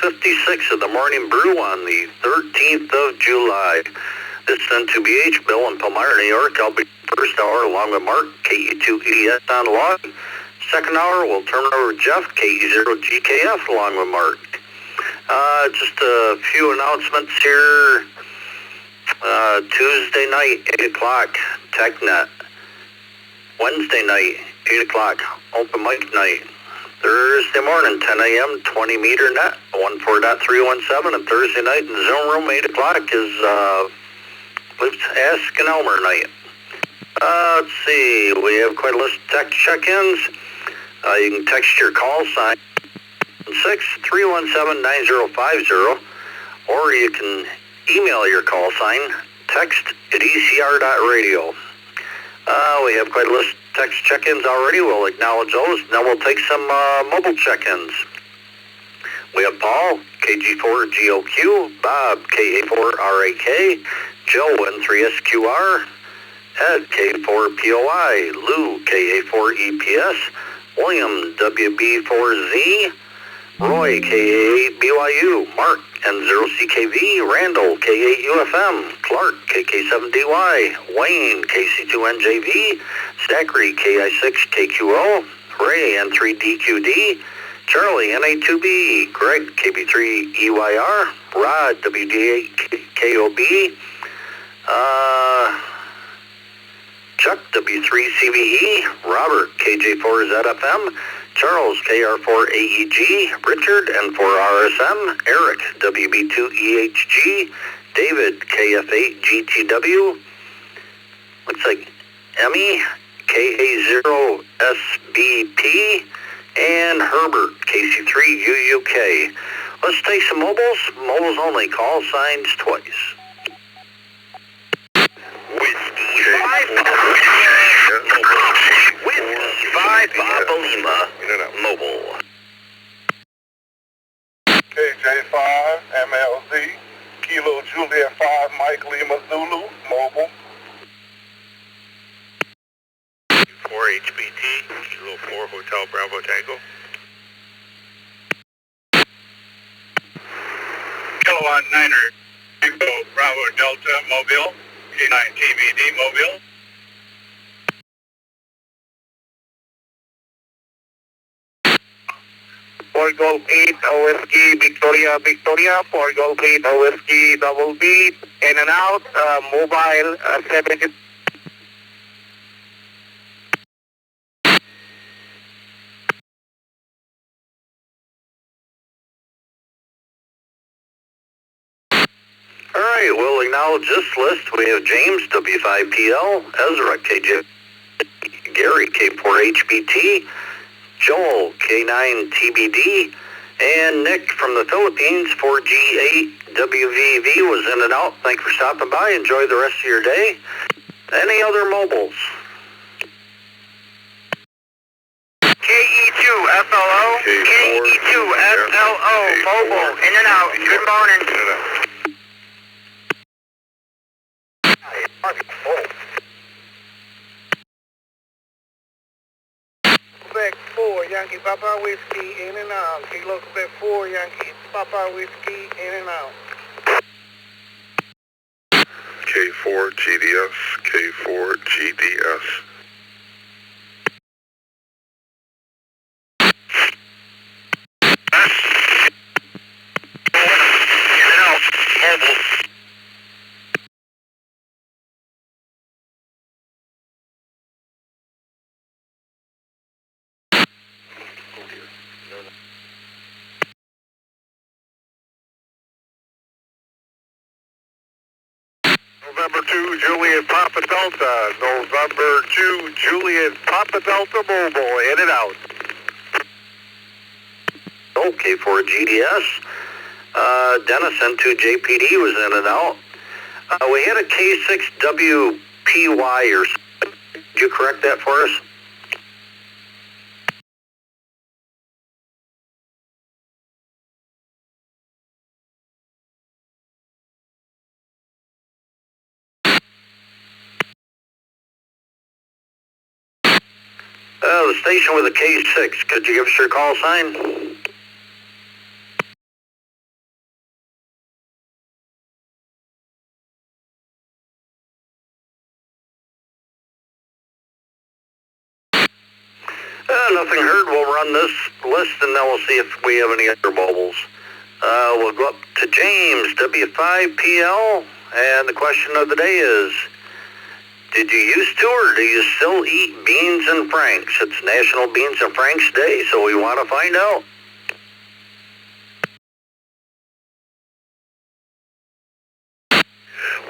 56 of the Morning Brew on the 13th of July. This is N2BH, Bill in Palmyra, New York. I'll be first hour along with Mark, KE2EDS on the log. Second hour, we'll turn it over to Jeff, KE0GKF along with Mark. Just a few announcements here. Tuesday night, 8 o'clock, TechNet. Wednesday night, 8 o'clock, Open Mic Night. Thursday morning, 10 a.m., 20 meter net, 14.317, and Thursday night in the Zoom room, 8 o'clock is Ask an Elmer night. Let's see, we have quite a list of text check-ins. You can text your call sign 6-317-9050, or you can email your call sign, text@ecr.radio. We have quite a list of text check-ins already. We'll acknowledge those. Now we'll take some mobile check-ins. We have Paul, KG4GOQ, Bob, KA4RAK, Joe, N3SQR, Ed, K4POI, Lou, KA4EPS, William, WB4Z, Roy, KA8BYU, Mark, N0CKV, Randall, K8UFM, Clark, KK7DY, Wayne, KC2NJV, Zachary, KI6KQO, Ray, N3DQD, Charlie, NA2B, Greg, KB3EYR, Rod, WD8KOB, Chuck, W3CVE, Robert, KJ4ZFM, Charles, KR4AEG, Richard, N4RSM, Eric, WB2EHG, David, KF8GTW, looks like Emmy, KA0SBP, and Herbert, KC3UUK. Let's take some mobiles. Mobiles only. Call signs twice. Whiskey 5 Whiskey 5 Papa Lima Mobile. KJ5 MLZ Kilo Juliet 5 Mike Lima Zulu Mobile. 4 HBT Kilo 4 Hotel Bravo Tango. Kilowatt 9er Tango Bravo Delta Mobile. K9 TBD Mobile. For Golf 8 Whiskey Victoria Victoria, for Golf 8 Whiskey Double B, in and out, mobile 70. All right, we'll acknowledge this list. We have James, W5PL, Ezra, KJ, Gary, K4HBT, Joel, K9TBD, and Nick from the Philippines, 4G8WVV was in and out. Thanks for stopping by. Enjoy the rest of your day. Any other mobiles? KE2FLO, KE2FLO, mobile, in and out. Good morning. Quebec 4 Yankee Papa Whiskey in and out. Kilo Quebec 4 Yankee Papa Whiskey in and out. K4 GDS, K4 GDS. In and out, mobile. November 2 Juliet Papa Delta. November 2 Juliet Papa Delta Mobile in and out. Okay, for GDS. Dennis, N2JPD was in and out. We had a K6WPY or something. Could you correct that for us? The station with a K6. Could you give us your call sign? Nothing heard. We'll run this list and then we'll see if we have any other mobiles. We'll go up to James, W5PL, and the question of the day is, did you used to or do you still eat beans and franks? It's National Beans and Franks Day, so we want to find out.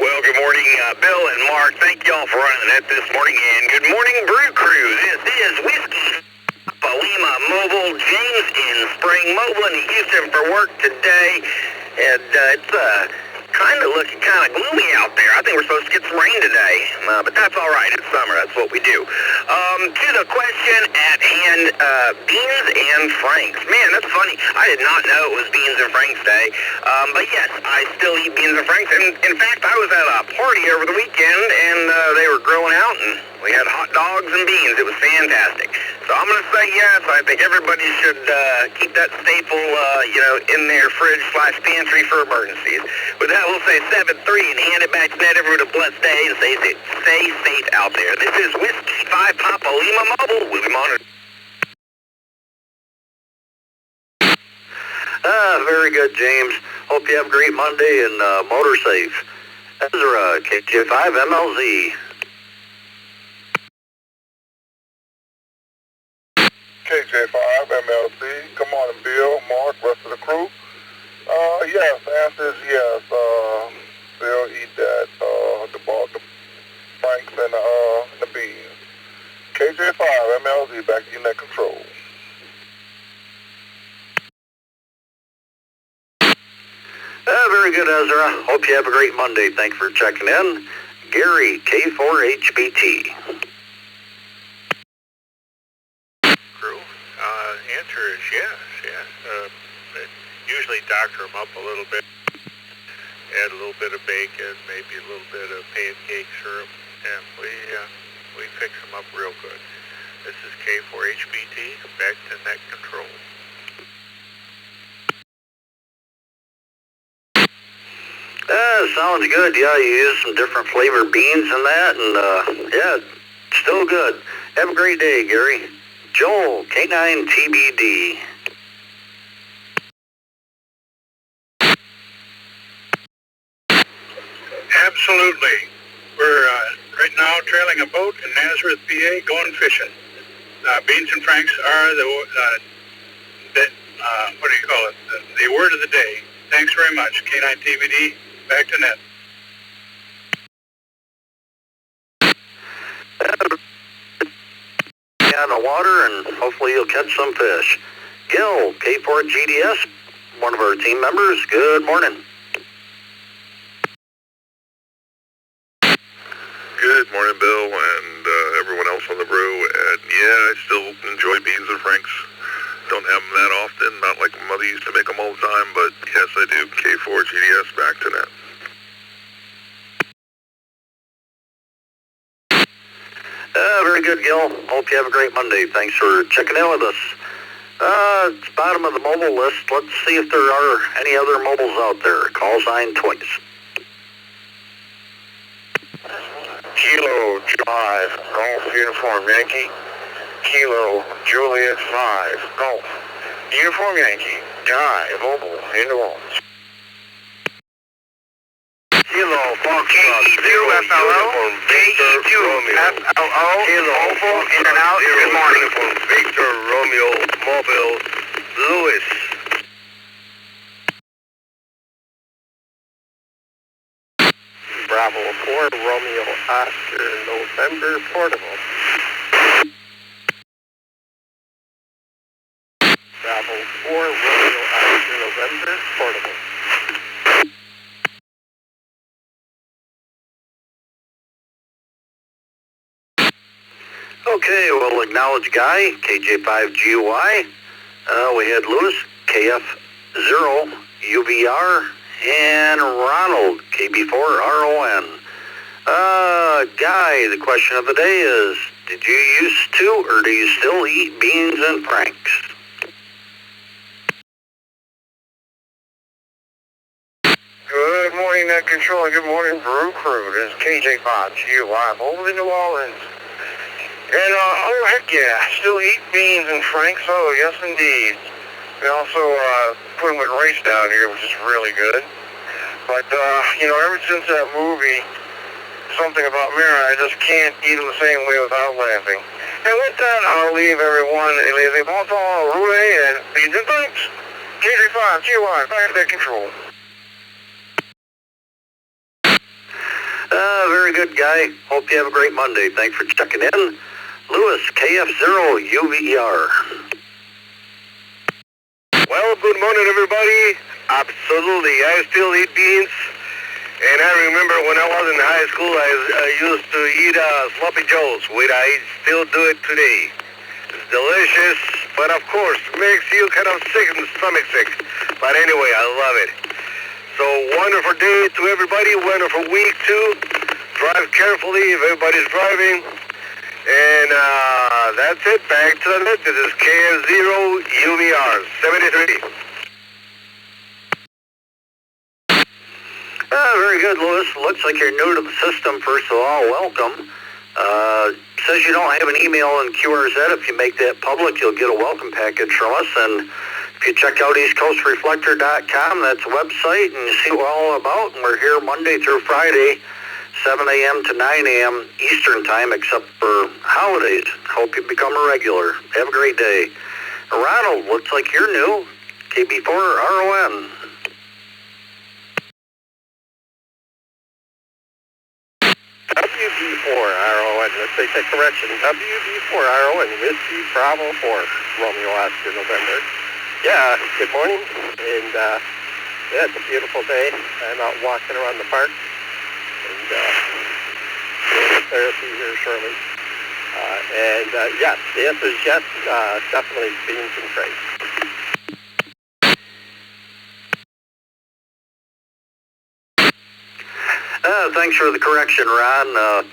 Well, good morning, Bill and Mark. Thank you all for running it this morning. And good morning, Brew Crew. This is Whiskey Lima Mobile. James in Spring Mobile in Houston for work today. And it's kind of looking kind of gloomy out there. I think we're supposed to get some rain today. But that's all right. It's summer. That's what we do. To the question at hand, beans and franks. Man, that's funny. I did not know it was beans and franks day. But yes, I still eat beans and franks. And in fact, I was at a party over the weekend, and they were grilling out, and we had hot dogs and beans. It was fantastic. So I'm going to say yes. I think everybody should keep that staple, in their fridge/pantry for emergencies. With that, we'll say 7-3 and hand it back to Ned. Everyone a blessed day and stay safe out there. This is Whiskey 5 Papa Lima Mobile. We'll be monitored. Very good, James. Hope you have a great Monday and motor safe. Ezra, KJ5 MLZ. KJ5 MLC. Good morning, Bill, Mark, rest of the crew. Yes, the answer is yes. Bill eat that, the franks and the beans. KJ5 MLZ, back to you, net control. Very good, Ezra. Hope you have a great Monday. Thanks for checking in. Gary, K4HBT. Crew. Answer is yes. Usually doctor them up a little bit. Add a little bit of bacon, maybe a little bit of pancake syrup, and we fix them up real good. This is K4HBT, back to net control. Sounds good. Yeah, you use some different flavored beans and that, and yeah, still good. Have a great day, Gary. Joel, K9TBD. Absolutely. We're right now trailing a boat in Nazareth, PA, going fishing. Beans and franks are the word of the day. Thanks very much. K9TBD, back to net. On the water, and hopefully you'll catch some fish. Gil, K4GDS, one of our team members. Good morning. Good morning, Bill, and everyone else on the Brew. And yeah, I still enjoy beans and franks. Don't have them that often, not like my mother used to make them all the time, but yes, I do. K4GDS, back to net. Very good, Gil. Hope you have a great Monday. Thanks for checking in with us. It's bottom of the mobile list. Let's see if there are any other mobiles out there. Call sign twice. Kilo Drive, Golf Uniform Yankee. Kilo Juliet 5, Golf Uniform Yankee. Drive, Mobile, in the wall. Kilo Fox KE2FLO, KE2FLO, Mobile, in and out, good morning. Victor Romeo Mobile Lewis. Bravo 4 Romeo Oscar November Portable. Bravo 4 Romeo Oscar November Portable. Okay, we'll acknowledge Guy, KJ5GY. We had Lewis, KF0, UVR, and Ronald, KB4RON. Guy, the question of the day is, did you used to or do you still eat beans and franks? Good morning, Net Control. Good morning, Brew Crew. This is KJ5GY, over in New Orleans. And, oh, heck yeah, still eat beans and Franks. Oh, yes, indeed. We also put them with rice down here, which is really good. But, ever since that movie, Something About Mary, I just can't eat them the same way without laughing. And with that, I'll leave everyone a lazy bonsoir, roulé, and beans and Franks. KJ5, G1, back to control. Very good, guy. Hope you have a great Monday. Thanks for checking in. Lewis, KF0 UVER. Well, good morning, everybody. Absolutely. I still eat beans. And I remember when I was in high school, I used to eat sloppy joes, which I still do it today. It's delicious, but of course, makes you kind of sick and stomach sick. But anyway, I love it. So wonderful day to everybody, wonderful week too. Drive carefully if everybody's driving. And that's it, back to the net. This is KF0 UVR 73. Very good, Lewis. Looks like you're new to the system, first of all. Welcome. Says you don't have an email in QRZ. If you make that public, you'll get a welcome package from us. And if you check out eastcoastreflector.com, that's a website, and you see what we're all about. And we're here Monday through Friday, 7 a.m. to 9 a.m. Eastern Time, except for holidays. Hope you become a regular. Have a great day. Ronald, looks like you're new. KB4 RON. WB4RON, let's take that correction. WB4RON, Whiskey Bravo 4, Romeo Oscar, November. Yeah, good morning, and it's a beautiful day. I'm out walking around the park, and doing therapy here shortly. Yes, the answer is yes, definitely beans and Franks. Thanks for the correction, Ron.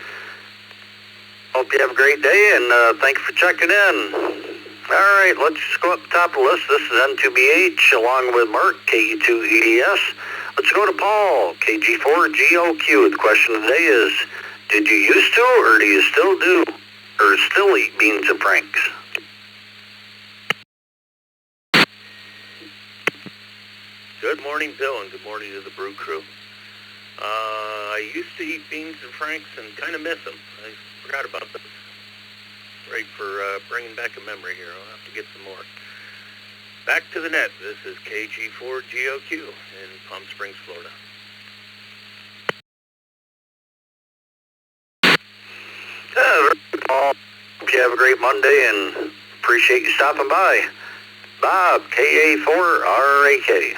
Hope you have a great day, and thank you for checking in. All right, let's go up the top of the list. This is N2BH, along with Mark, KE2EDS. Let's go to Paul, KG4GOQ. The question today is, did you used to, or do you still do, or still eat beans and Franks? Good morning, Bill, and good morning to the Brew crew. I used to eat beans and Franks and kind of miss them. I forgot about them. Great for bringing back a memory here. I'll have to get some more. Back to the net. This is KG4GOQ in Palm Springs, Florida. Paul, hope you have a great Monday, and appreciate you stopping by. Bob, KA4RAK.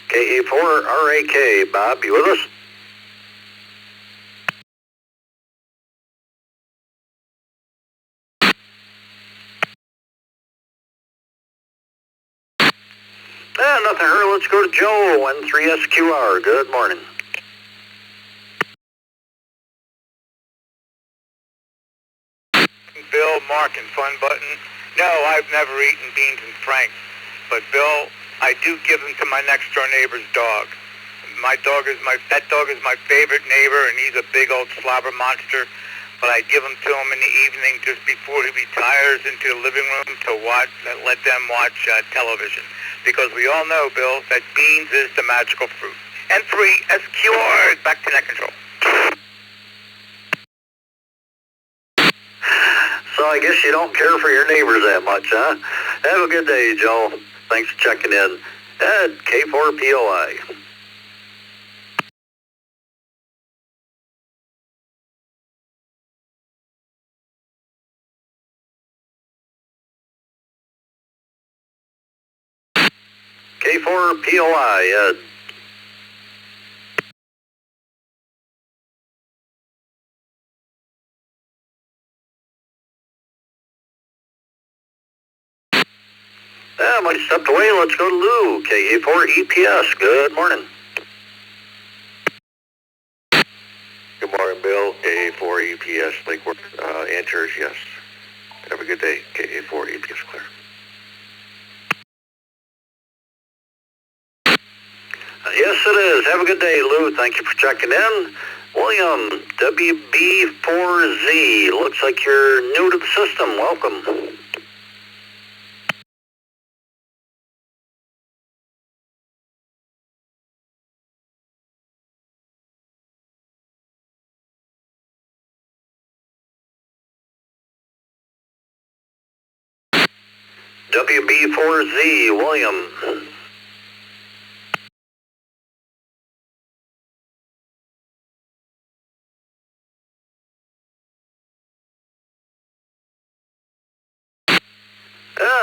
KA4RAK. Bob, you with us? Nothing here. Let's go to Joe, N3SQR. Good morning. Bill, Mark, and Fun Button. No, I've never eaten beans and Franks, but Bill, I do give them to my next door neighbor's dog. That dog is my favorite neighbor, and he's a big old slobber monster. But I give them to him in the evening just before he retires into the living room to let them watch television. Because we all know, Bill, that beans is the magical fruit. N3SQR, back to net control. So I guess you don't care for your neighbors that much, huh? Have a good day, Joe. Thanks for checking in. Ed, K4POI. K4POI, Ed. Mike stepped away. Let's go to Lou, KA4EPS. Good morning. Good morning, Bill. KA4EPS, Lakewood. Answer is yes. Have a good day. KA4EPS, clear. it is. Have a good day, Lou. Thank you for checking in. William, WB4Z. Looks like you're new to the system. Welcome. WB4Z, William.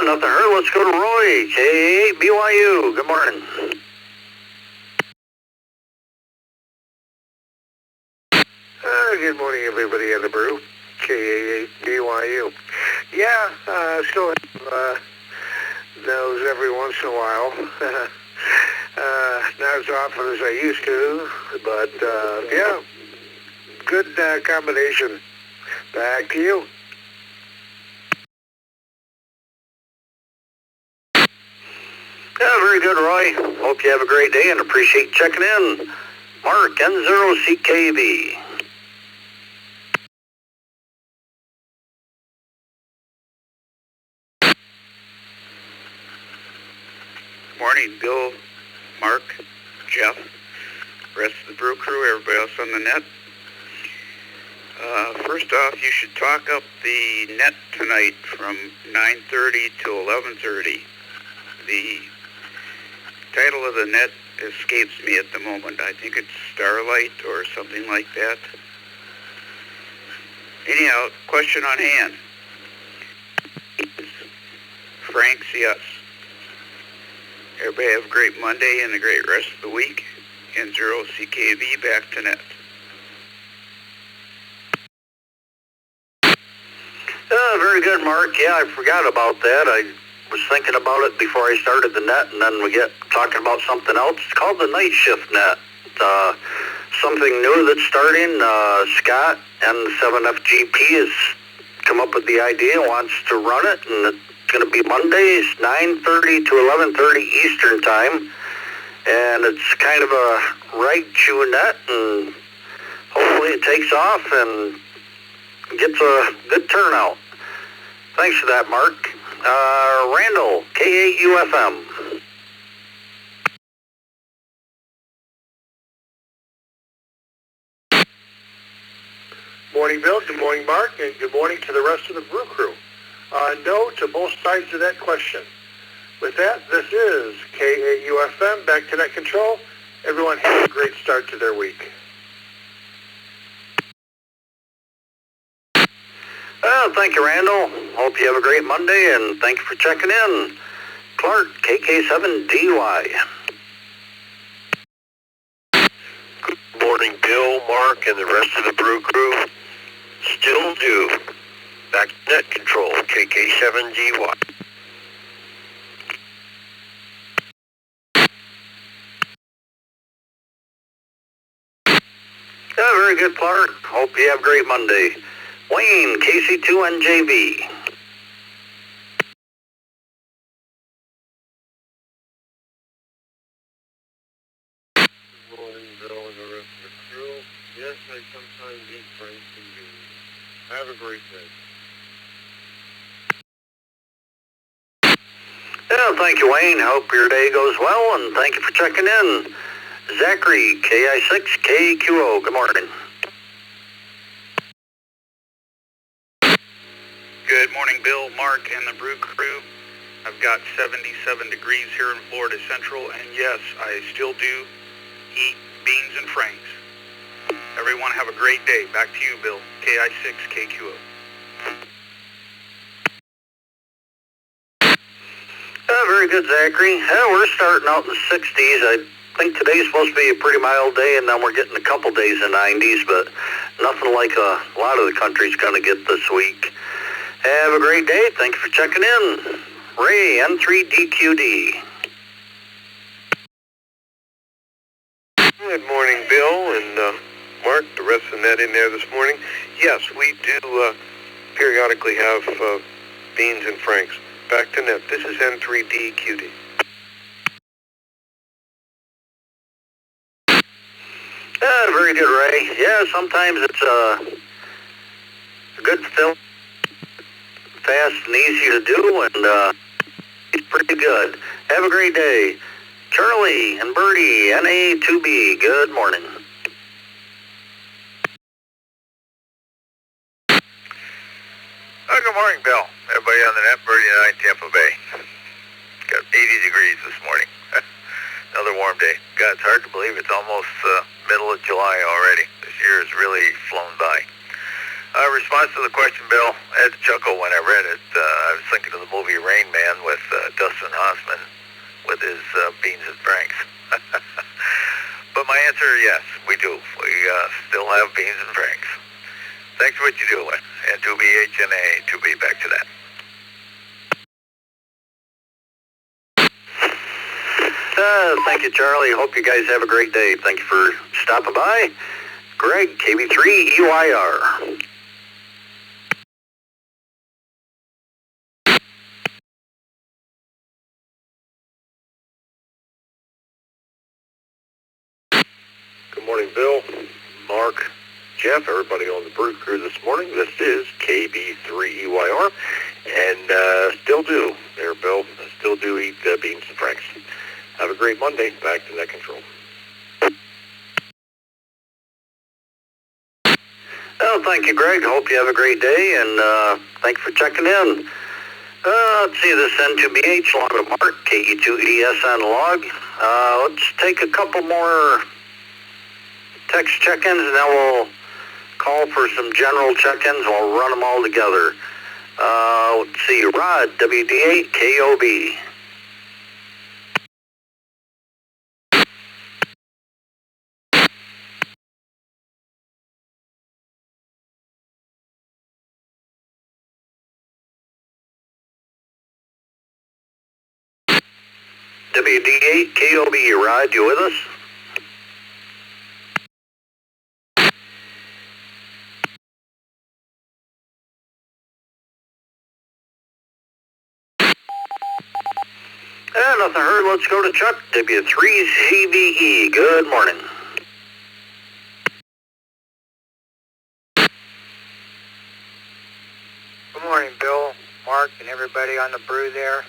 Nothing heard. Let's go to Roy, K8 BYU. Good morning. Good morning, everybody at the Brew, K8 BYU. Yeah, still have those every once in a while. Not as often as I used to, but yeah, good combination. Back to you. Yeah, very good, Roy. Hope you have a great day and appreciate checking in. Mark, N0CKV. Morning, Bill, Mark, Jeff, rest of the Brew crew, everybody else on the net. First off, you should talk up the net tonight from 9:30 to 11:30. The title of the net escapes me at the moment. I think it's Starlight or something like that. Anyhow, question on hand. Frank's, yes. Everybody have a great Monday and a great rest of the week. N0CKV back to net. Very good, Mark. Yeah, I forgot about that. I was thinking about it before I started the net, and then we get talking about something else. It's called the Night Shift Net. Something new that's starting. Scott and the 7FGP has come up with the idea, wants to run it, and it's going to be Mondays, 9:30 to 11:30 Eastern Time. And it's kind of a right chew net, and hopefully it takes off and gets a good turnout. Thanks for that, Mark. Randall, K8UFM. Morning, Bill. Good morning, Mark. And good morning to the rest of the Brew crew. No to both sides of that question. With that, this is K8UFM, back to net control. Everyone have a great start to their week. Thank you, Randall. Hope you have a great Monday, and thank you for checking in. Clark, KK7DY. Good morning, Bill, Mark, and the rest of the Brew crew. Still do. Back to net control, KK7GY. Yeah, very good, Clark. Hope you have a great Monday. Wayne, KC2NJV. Good morning, Bill, and the rest of the crew. Yes, I sometimes eat Franks and beans. Have a great day. Yeah, thank you, Wayne. Hope your day goes well, and thank you for checking in. Zachary, KI6KQO. Good morning. Good morning, Bill, Mark, and the Brew crew. I've got 77 degrees here in Florida Central, and yes, I still do eat beans and Franks. Everyone have a great day. Back to you, Bill, KI6KQO. Very good, Zachary. We're starting out in the 60s. I think today's supposed to be a pretty mild day, and then we're getting a couple days in 90s, but nothing like a lot of the country's going to get this week. Have a great day. Thank you for checking in. Ray, N3DQD. Good morning, Bill, and Mark, the rest of the net in there this morning. Yes, we do periodically have beans and Franks. Back to net. This is N3DQD. Very good, Ray. Yeah, sometimes it's a good film, fast and easy to do, and it's pretty good. Have a great day. Charlie and Bertie, NA2B, good morning. Good morning, Bill. Everybody on the net, Bertie and I in Tampa Bay. Got 80 degrees this morning. Another warm day. God, it's hard to believe it's almost middle of July already. This year has really flown by. Response to the question, Bill, I had to chuckle when I read it. I was thinking of the movie Rain Man with Dustin Hoffman with his beans and franks. But my answer, yes, we do. We still have beans and franks. Thanks for what you do, and 2BHNA, 2B, back to that. Thank you, Charlie. Hope you guys have a great day. Thank you for stopping by. Greg, KB3EYR. Good morning, Bill, Mark, Jeff, everybody on the Brew Crew this morning. This is KB3EYR, and still do, there, Bill, still do eat beans and franks. Have a great Monday. Back to net control. Oh, thank you, Greg. Hope you have a great day, and thanks for checking in. Let's see, this N2BH, along with Mark, KE2EDS on the log. Let's take a couple more text check-ins, and then we'll call for some general check-ins. We'll run them all together. Let's see, Rod, WD8, KOB. WD8, KOB, Rod, you with us? Nothing heard. Let's go to Chuck, W3CVE. Good morning. Good morning, Bill, Mark, and everybody on the Brew there.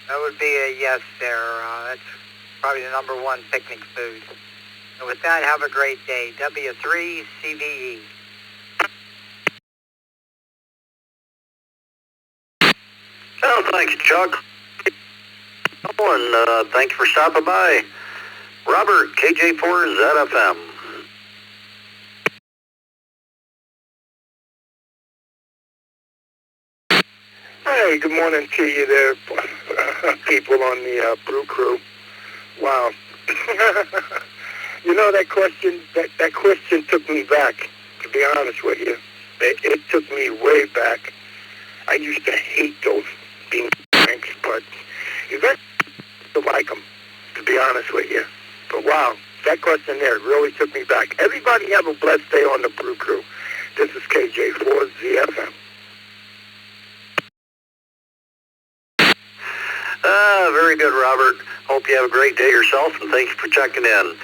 That would be a yes there. That's probably the number one picnic food. And with that, have a great day. W3CVE. Oh, thanks, Chuck. Oh, and thanks for stopping by. Robert, KJ4ZFM. Hey, good morning to you there, people on the Brew Crew. Wow. You know, that question took me back, to be honest with you. It took me way back. I used to hate those bean franks, but eventually I like them, to be honest with you. But wow, that question there really took me back. Everybody have a blessed day on the Brew Crew. This is KJ4ZFM. Very good, Robert. Hope you have a great day yourself, and thank you for checking in.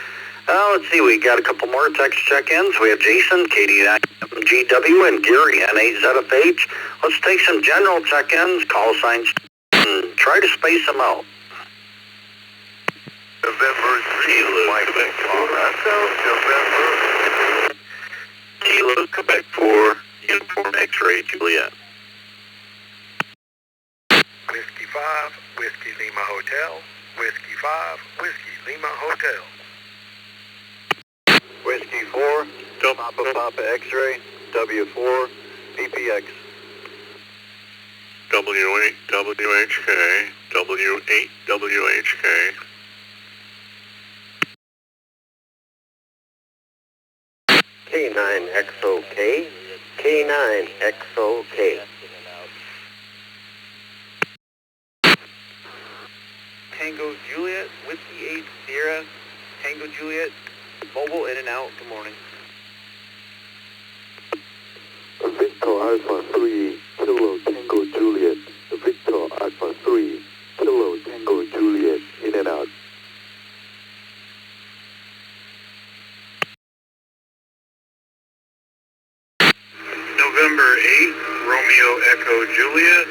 Let's see, we got a couple more text check-ins. We have Jason, KD9GW, and Gary, N8ZFH. Let's take some general check-ins, call signs, and try to space them out. November 3, Mike, November. Kilo, Quebec 4, Uniform X-Ray, Juliet. Whiskey 5, Whiskey Lima Hotel. Whiskey 5, Whiskey Lima Hotel. Whiskey 4, Papa X-Ray, W4, PPX. W8 WHK, W8 WHK. K9XOK, K9XOK. Tango Juliet, Whiskey 8 Sierra, Tango Juliet, mobile in and out, good morning. Victor Alpha 3, Kilo Tango Juliet, Victor Alpha 3, Kilo Tango Juliet, in and out. November 8, Romeo Echo Juliet.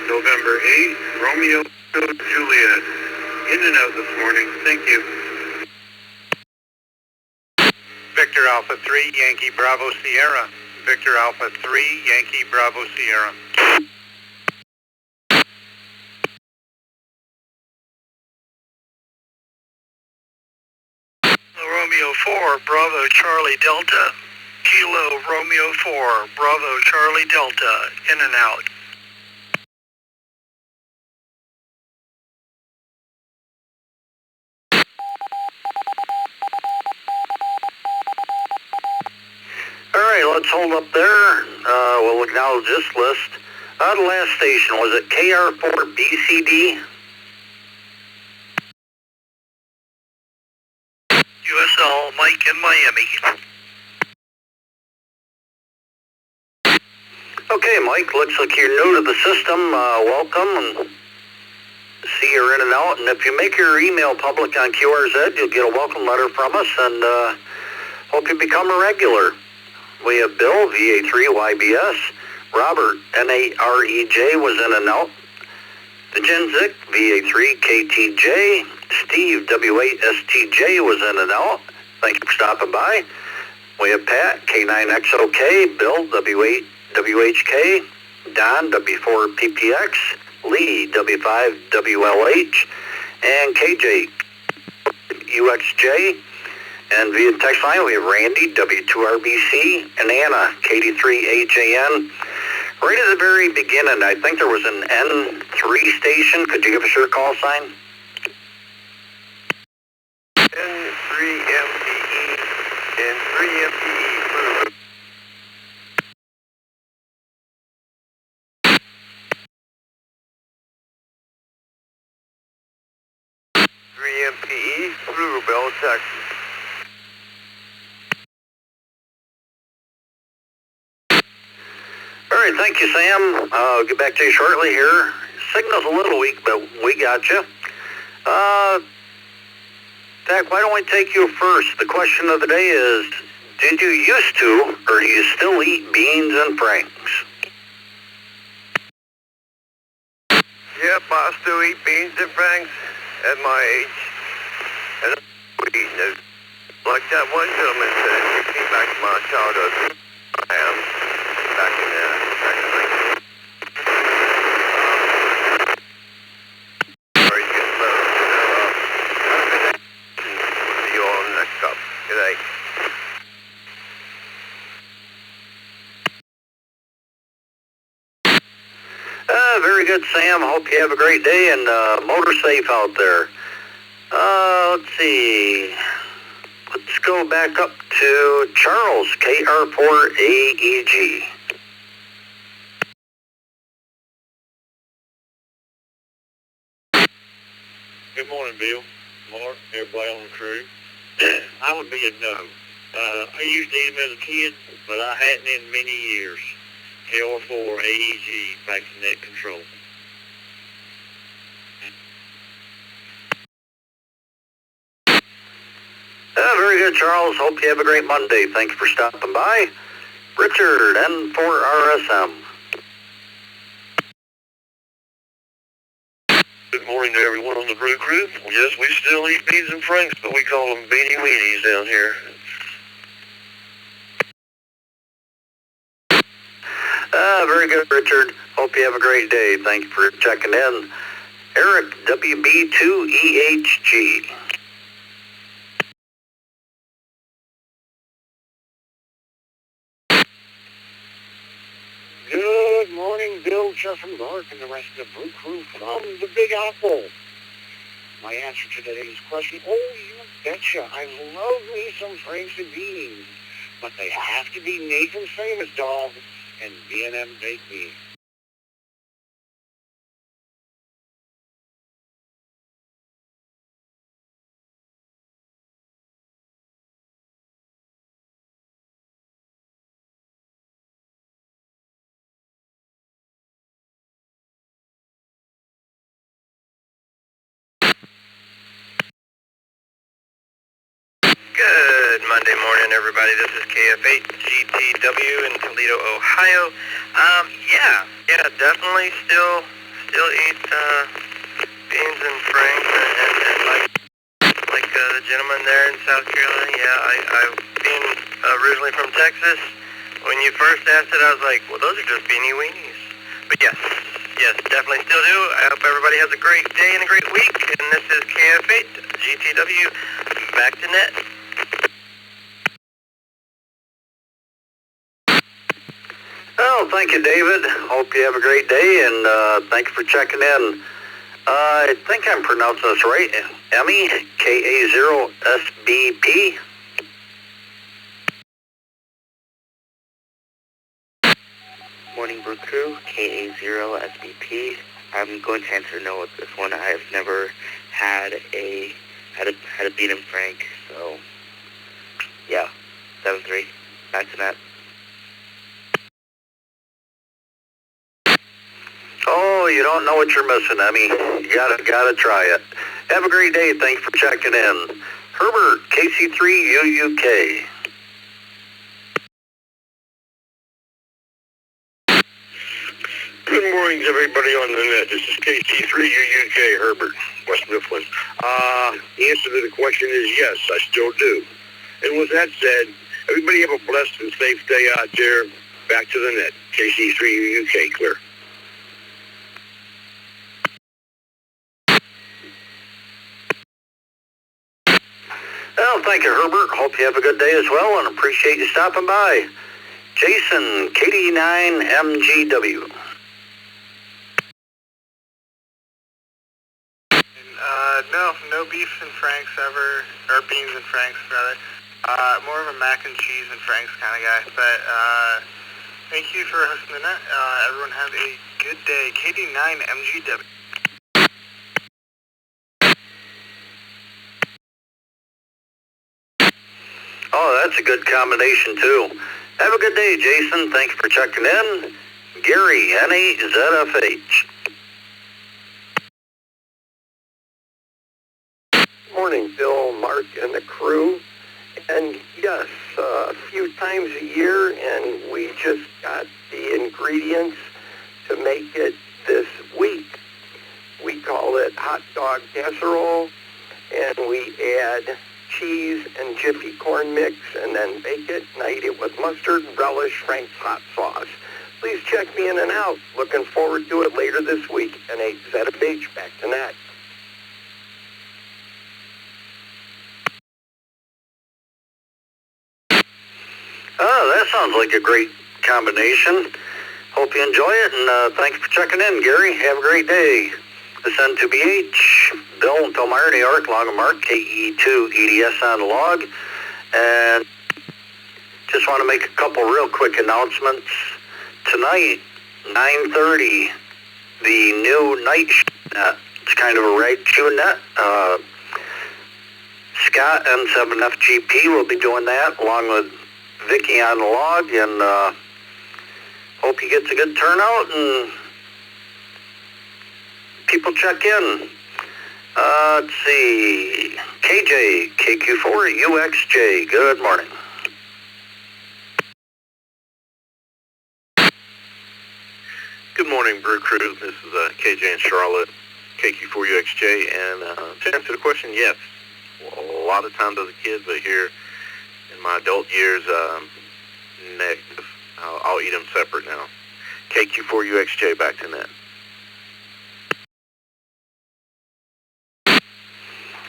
November 8, Romeo Echo Juliet. In and out this morning. Thank you. Victor Alpha 3, Yankee Bravo Sierra. Victor Alpha 3, Yankee Bravo Sierra. Romeo 4, Bravo Charlie Delta. Kilo Romeo 4, Bravo Charlie Delta. In and out. All right, let's hold up there. We'll acknowledge this list. The last station, was it KR4BCD? USL Mike in Miami. Okay, Mike, looks like you're new to the system. Welcome, and see you're in and out. And if you make your email public on QRZ, you'll get a welcome letter from us, and hope you become a regular. We have Bill, VA3YBS, Robert, NAREJ, was in and out, the Genzik, VA3KTJ, Steve, W8STJ, was in and out. Thank you for stopping by. We have Pat, K9XOK, Bill, W8WHK, Don, W4PPX, Lee, W5WLH, and KJ, UXJ. And via text line, we have Randy, W2RBC, and Anna, KD3HAN. Right at the very beginning, I think there was an N3 station. Could you give us your call sign? N3MPE. N3MPE. 3MPE, through Bell, Texas. All right, thank you, Sam. I'll get back to you shortly here. Signal's a little weak, but we got you. Zach, why don't we take you first? The question of the day is, did you used to, or do you still eat beans and franks? Yep, I still eat beans and franks at my age. And I'm eating it. Like that one gentleman said, it came back to my childhood. I am back in the 1990s. Very good, love. Have a good day. We'll see you all in the next cup. Good night. Very good, Sam. Hope you have a great day and motor safe out there. Let's see. Let's go back up to Charles, KR4AEG. Good morning, Bill, Mark, everybody on the crew. I would be a no. I used to eat them as a kid, but I hadn't in many years. KR4 AEG, back to net control. Very good, Charles. Hope you have a great Monday. Thank you for stopping by. Richard, N4RSM. Good morning to everyone on the Brew crew. Yes, we still eat beans and franks, but we call them beanie weenies down here. Very good, Richard. Hope you have a great day. Thank you for checking in. Eric, WB2EHG. Good morning, Bill, Jeff, and Mark, and the rest of the Brew crew from the Big Apple. My answer to today's question, oh, you betcha. I love me some franks and beans, but they have to be Nathan's Famous Dog and B&M Baked Beans. Good Good Monday morning, everybody. This is KF8 GTW in Toledo, Ohio. Definitely still eat beans and franks and like the gentleman there in South Carolina. Yeah, I've been originally from Texas. When you first asked it, I was like, well, those are just beanie weenies. But yes, definitely still do. I hope everybody has a great day and a great week. And this is KF8 GTW. Back to net. Well, thank you, David. Hope you have a great day, and thank you for checking in. I think I'm pronouncing this right. Emmy, Ka0SBP. Morning, Brew Crew, Ka0SBP. I'm going to answer no with this one. I have never had a bean and frank, so yeah, 7-3. Back to that. Oh, you don't know what you're missing, Emmy. You gotta try it. Have a great day. Thanks for checking in. Herbert, KC3UUK. Good morning, everybody on the net. This is KC3UUK, Herbert, West Mifflin. The answer to the question is yes, I still do. And with that said, everybody have a blessed and safe day out there. Back to the net. KC3UUK, clear. Well, thank you, Herbert. Hope you have a good day as well, and appreciate you stopping by. Jason, KD9MGW. No beef and franks ever, or beans and franks rather. More of a mac and cheese and franks kind of guy. But thank you for hosting the net. Everyone have a good day. KD9MGW. Oh, that's a good combination, too. Have a good day, Jason. Thanks for checking in. Gary, NAZFH. Morning, Bill, Mark, and the crew. And yes, a few times a year, and we just got the ingredients to make it this week. We call it hot dog casserole, and we add cheese and Jiffy corn mix, and then bake it, and I eat it with mustard, relish, Frank's hot sauce. Please check me in and out. Looking forward to it later this week. NAZFH, back to net. Oh, that sounds like a great combination. Hope you enjoy it, and thanks for checking in, Gary. Have a great day. This N2BH, Bill in Palmyra, New York, log and mark, KE2EDS on the log. And just want to make a couple real quick announcements. Tonight, 9:30, the new night net. It's kind of a rag shoe net. Scott N7FGP will be doing that, along with Vicky on the log, and hope he gets a good turnout and people check in. Let's see. KJ, KQ4UXJ, good morning. Good morning, Brew Crew. This is KJ in Charlotte, KQ4UXJ, and to answer the question, yes. A lot of times as a kid, but here in my adult years, negative. I'll eat them separate now. KQ4UXJ, back to net.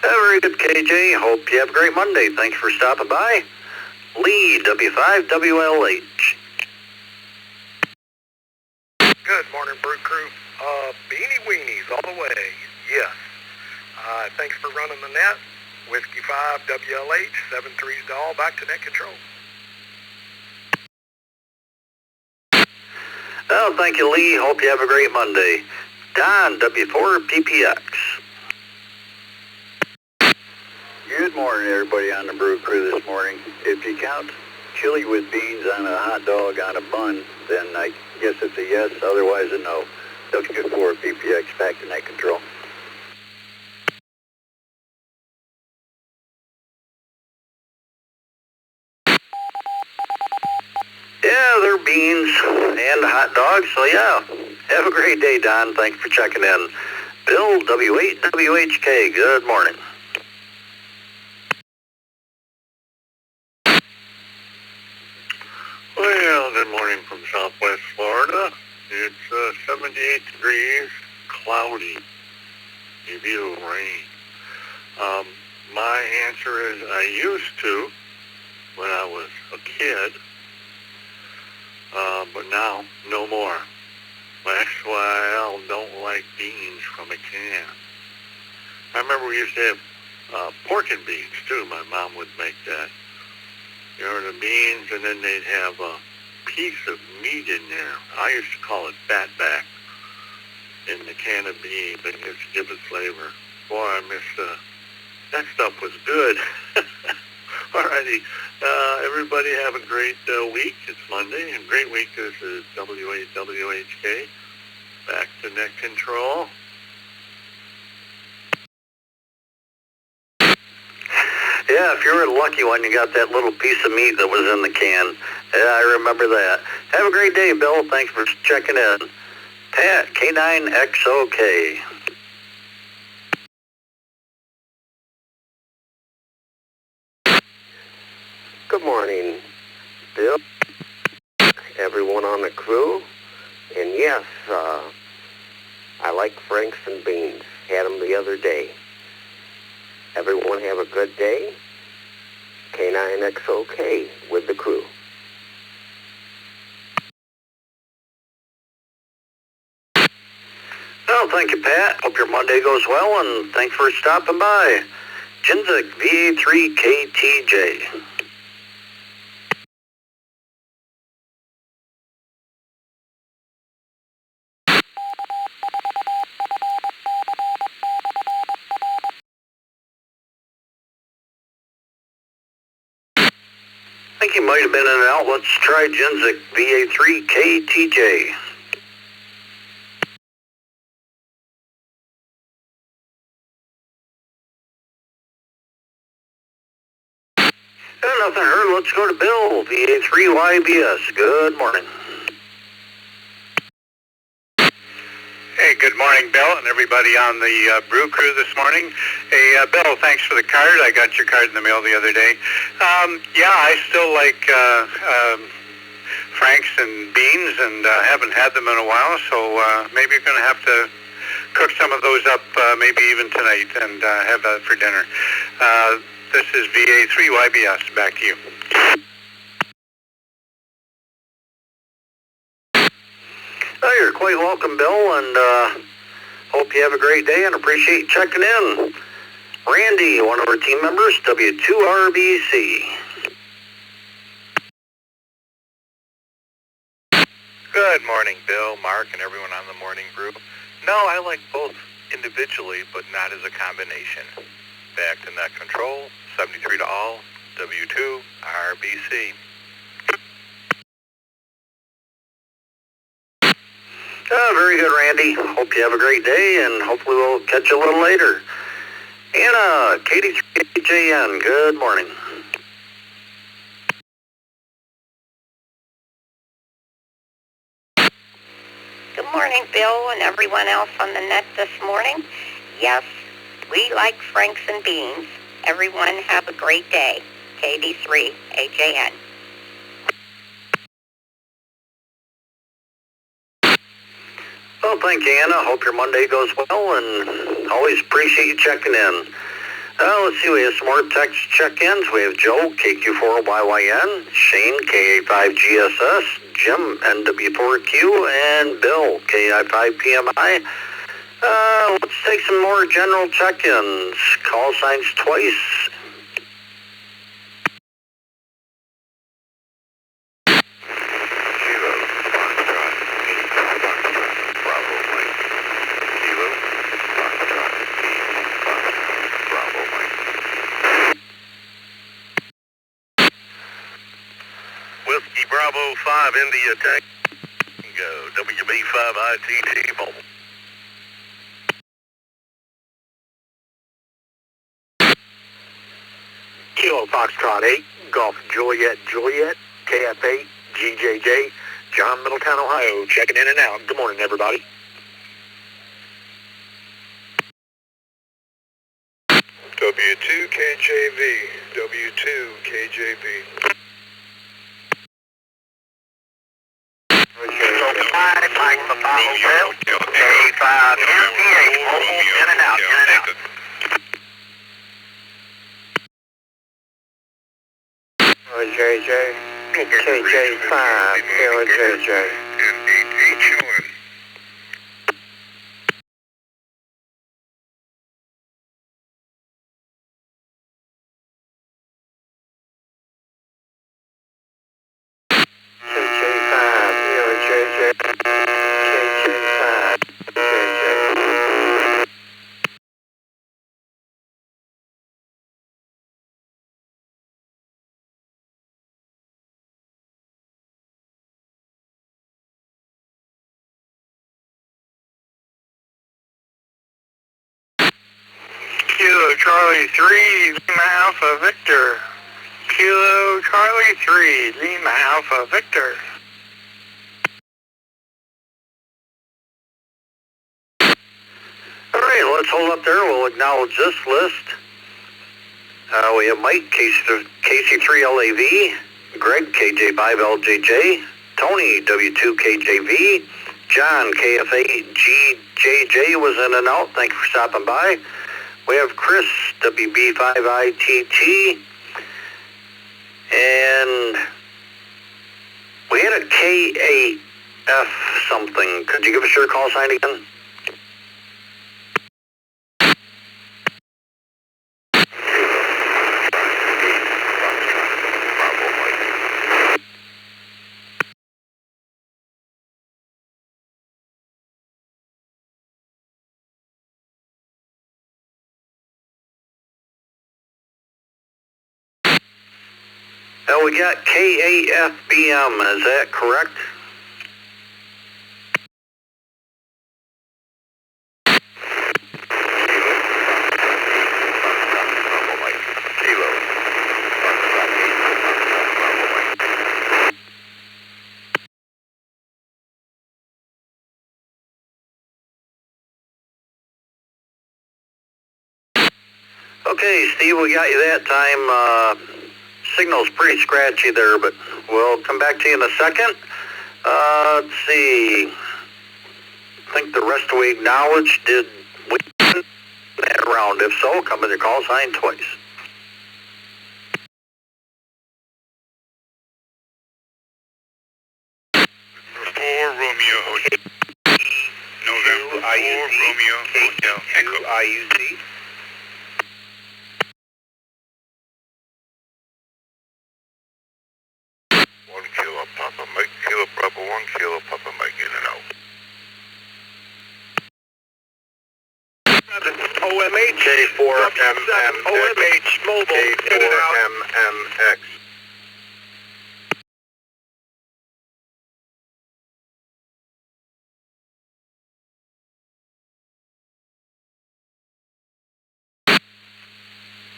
Very good, KJ. Hope you have a great Monday. Thanks for stopping by. Lee, W5WLH. Good morning, Brew Crew. Beanie weenies all the way. Yes. Thanks for running the net. Whiskey 5 WLH 73's doll. Back to net control. Well, thank you, Lee. Hope you have a great Monday. Don, W4PPX. Good morning, everybody on the Brew Crew this morning. If you count chili with beans on a hot dog on a bun, then I guess it's a yes, otherwise a no. W4PPX, back to net control. Yeah, they're beans and hot dogs, so yeah. Have a great day, Don. Thanks for checking in. Bill, W8WHK, good morning. Well, good morning from Southwest Florida. It's 78 degrees, cloudy, maybe it'll rain. My answer is I used to when I was a kid, but now no more. That's why I don't like beans from a can. I remember we used to have pork and beans too. My mom would make that. You know, the beans, and then they'd have a piece of meat in there. I used to call it fatback in the can of beans, and just give it flavor. Boy, I miss that stuff was good. Alrighty, everybody have a great week. It's Monday, and great week. This is W8WHK. Back to net control. Yeah, if you were the lucky one, you got that little piece of meat that was in the can. Yeah, I remember that. Have a great day, Bill. Thanks for checking in. Pat, K9XOK. Good morning, Bill, everyone on the crew. And yes, I like Franks and beans. Had them the other day. Everyone have a good day. K9XOK with the crew. Well, thank you, Pat. Hope your Monday goes well, and thanks for stopping by. Jinzik, VA3KTJ. I think he might have been in and out. Let's try Jinzik, VA3KTJ. Nothing heard. Let's go to Bill, VA3YBS. Good morning. Hey, good morning, Bill, and everybody on the Brew crew this morning. Hey, Bill, thanks for the card. I got your card in the mail the other day. Yeah, I still like Franks and beans, and haven't had them in a while, so maybe you're going to have to cook some of those up, maybe even tonight, and have that for dinner. This is VA3YBS. Back to you. Oh, you're quite welcome, Bill, and hope you have a great day and appreciate you checking in. Randy, one of our team members, W2RBC. Good morning, Bill, Mark, and everyone on the Morning Brew. No, I like both individually, but not as a combination. Back to net control, 73 to all, W2RBC. Very good, Randy. Hope you have a great day, and hopefully we'll catch you a little later. Anna, KD3JN, good morning. Good morning, Bill, and everyone else on the net this morning. Yes, we like Franks and beans. Everyone have a great day. KD3AJN. Well, thank you, Anna. Hope your Monday goes well, and always appreciate you checking in. Let's see, we have some more text check-ins. We have Joe, KQ4YYN, Shane, KA5GSS, Jim, NW4Q, and Bill, KI5PMI. Let's take some more general check-ins. Call signs twice. Whiskey Bravo 5 India Tango, WB5ITT Mobile. Kilo Foxtrot 8, Golf Juliet, KF8, GJJ, John, Middletown, Ohio, checking in and out. Good morning, everybody. W2KJV, W2KJV. JJ, KJ5, JJ. And 8 showing. KJ5, JJ. KJ5, JJ. Kilo Charlie 3, Lima Alpha Victor. Kilo Charlie 3, Lima Alpha Victor. All right, let's hold up there. We'll acknowledge this list. We have Mike, KC3LAV, Greg, KJ5LJJ, Tony, W2KJV, John, KF8GJJ was in and out. Thank you for stopping by. We have Chris, WB5ITT, and we had a KAF something. Could you give us your call sign again? We got KAFBM, is that correct? Okay, Steve, we got you that time. Signal's pretty scratchy there, but we'll come back to you in a second. Let's see. I think the rest we acknowledged. Did we win that round? If so, come with your call sign twice. Romeo Hotel. November 4 Romeo Hotel Echo. IUZ. Kilo Papa Mike, Kilo Papa 1, Kilo Papa Mike in and out. OMH, K4MMX, OMH Mobile, in and out. K4MMX.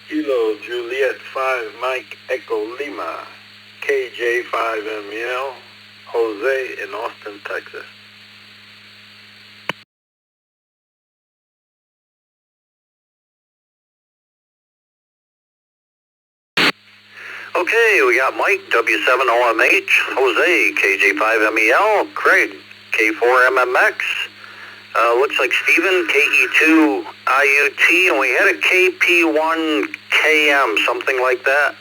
Kilo Juliet 5 Mike Echo Lima, KJ5ML, Jose in Austin, Texas. Okay, we got Mike, W7OMH, Jose, KJ5MEL, Craig, K4MMX. Looks like Steven, KE2IUT, and we had a KP1KM, something like that.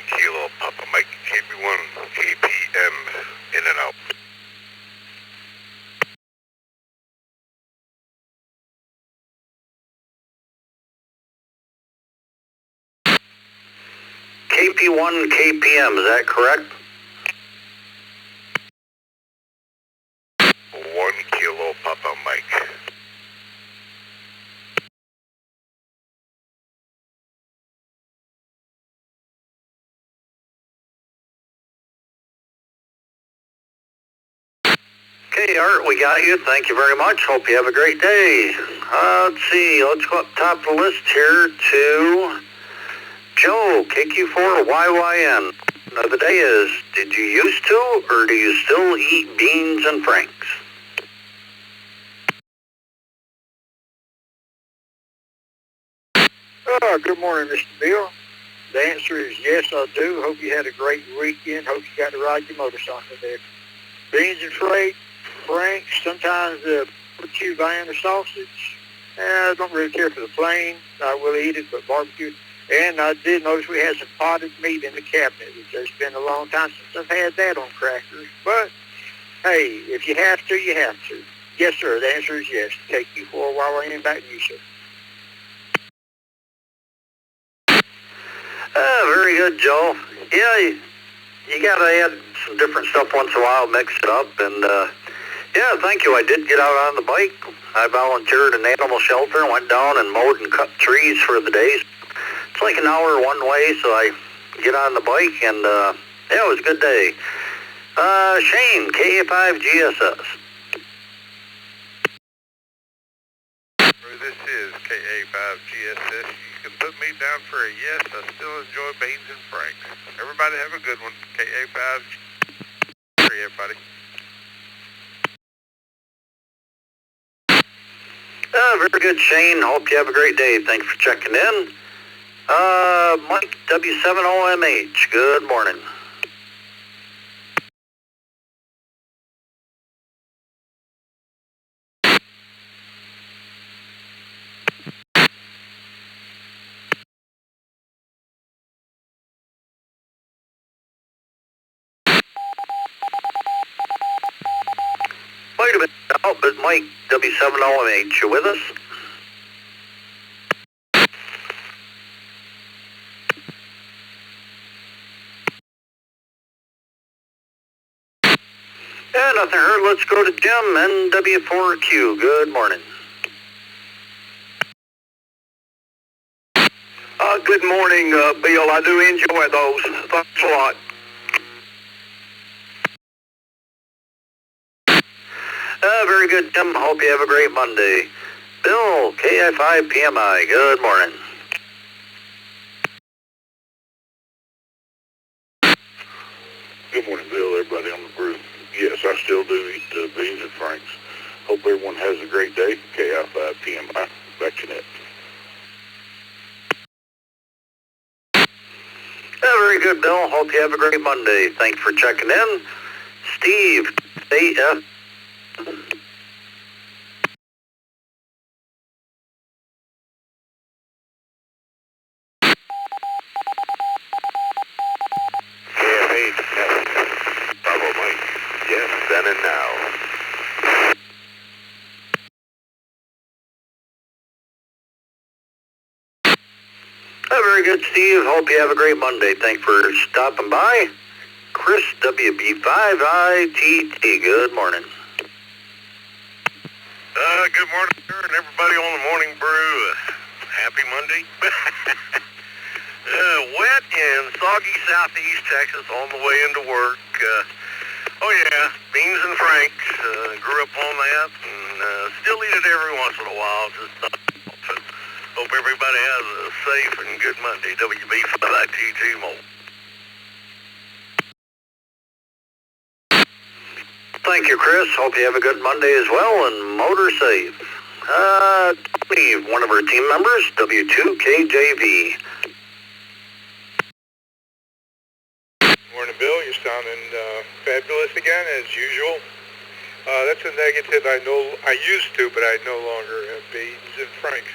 Kilo Papa Mike, KB1, KPM, in and out. KP1 KPM, is that correct? 1 Kilo Papa Mike. Okay, Art, we got you. Thank you very much. Hope you have a great day. Let's see. Let's go up top of the list here to Joe, KQ4YYN. Now the day is, did you used to or do you still eat beans and franks? Good morning, Mr. Bill. The answer is yes, I do. Hope you had a great weekend. Hope you got to ride your motorcycle there. Beans and franks, sometimes barbecue Vienna sausage. I don't really care for the plain. I will eat it, but barbecue. And I did notice we had some potted meat in the cabinet, which has been a long time since I've had that on crackers. But, hey, if you have to, you have to. Yes, sir. The answer is yes. KQ4YYN, back to you, sir. Very good, Joe. Yeah, you got to add some different stuff once in a while, mix it up. And, yeah, thank you. I did get out on the bike. I volunteered at an animal shelter and went down and mowed and cut trees for the day. It's like an hour one way, so I get on the bike, and, yeah, it was a good day. Shane, KA5GSS. This is KA5GSS. You can put me down for a yes. I still enjoy beans and franks. Everybody have a good one. KA5. Everybody. Very good, Shane. Hope you have a great day. Thanks for checking in. Mike, W7OMH. Good morning. Wait a minute. Oh, but Mike, W7OMH, you with us? Yeah, nothing heard. Let's go to Jim, NW4Q. Good morning. Good morning, Bill. I do enjoy those. Thanks a lot. Very good, Jim. Hope you have a great Monday. Bill, KI5PMI. Good morning. Good morning, Bill, everybody on the Brew. Yes, I still do eat beans and franks. Hope everyone has a great day. KI5PMI. Back to net. Very good, Bill. Hope you have a great Monday. Thanks for checking in. Steve, AF. Bravo, Mike. Yes, then and now. Very good, Steve. Hope you have a great Monday. Thanks for stopping by. Chris, WB5ITT. Good morning. Good morning, sir, and everybody on the Morning Brew. Happy Monday. Wet in soggy southeast Texas on the way into work. Oh yeah, beans and franks. Grew up on that and still eat it every once in a while. Just hope everybody has a safe and good Monday. WB5ITT Mo. Thank you, Chris. Hope you have a good Monday as well and motor safe. Tony, one of our team members, W2KJV. Morning, Bill. You're sounding fabulous again, as usual. That's a negative I used to, but I no longer have beans and franks.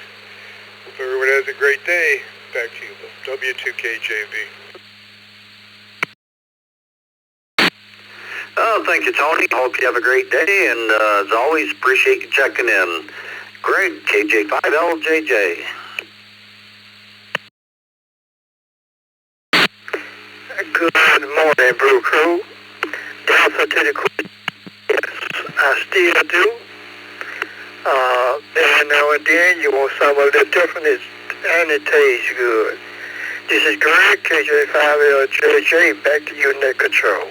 Hope everyone has a great day. Back to you, Bill. W2KJV. Oh, thank you, Tony. Hope you have a great day, and as always, appreciate you checking in. Greg, KJ5LJJ. Good morning, Brew Crew. The answer to the question, yes, I still do. Every now and then you want something a little different, and it tastes good. This is Greg, KJ5LJJ. Back to you, net control.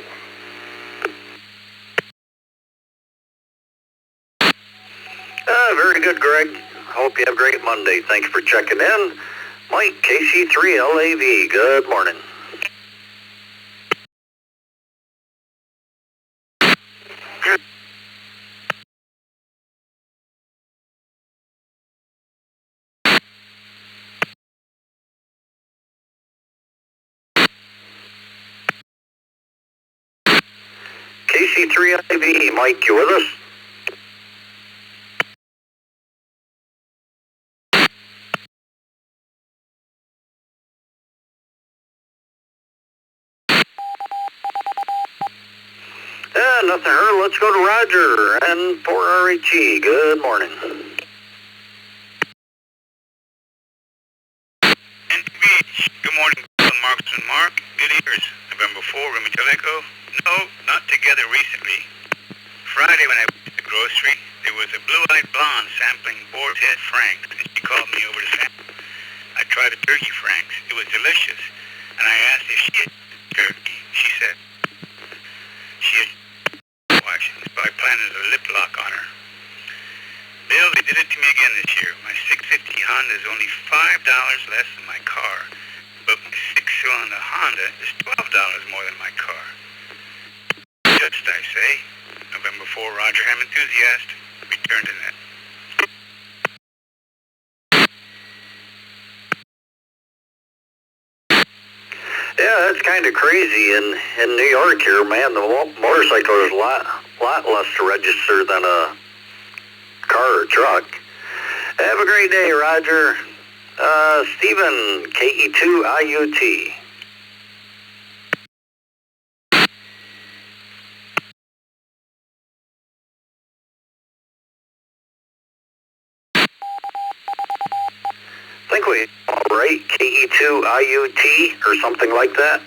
Very good, Greg. Hope you have a great Monday. Thanks for checking in. Mike, KC3LAV, good morning. KC3LAV, Mike, you with us? Yeah, nothing heard. Let's go to Roger and 4RHE. Good morning. Good morning, Marks and Mark. Good ears. November 4, Remy Teleco. No, not together recently. Friday when I went to the grocery, there was a blue-eyed blonde sampling boar's head Franks, and she called me over to sample. I tried a turkey Franks. It was delicious. And I asked if she had turkey. She said she had actually, so I planted a lip lock on her. Bill, they did it to me again this year. My 650 Honda is only $5 less than my car, but my six-cylinder Honda is $12 more than my car. Just, I say. November 4, Roger Ham enthusiast. Return to net. Yeah, that's kind of crazy. In New York here, man, the motorcycle is a lot less to register than a car or truck. Have a great day, Roger. Stephen, KE2IUT. I think we all right, KE2IUT or something like that.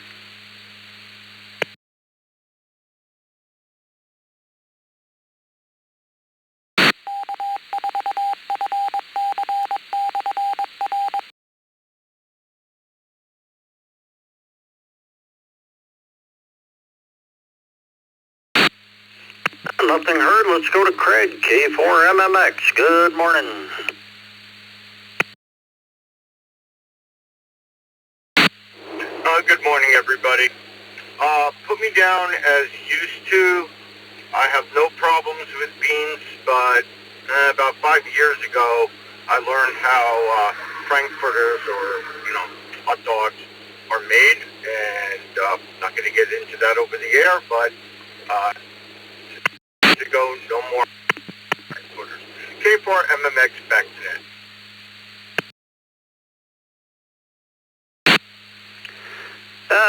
Nothing heard. Let's go to Craig, K4MMX. Good morning. Good morning, everybody. Put me down as used to. I have no problems with beans, but about 5 years ago, I learned how frankfurters or, hot dogs are made, and not going to get into that over the air, but to go, no more frankfurters. K4MMX, back to that.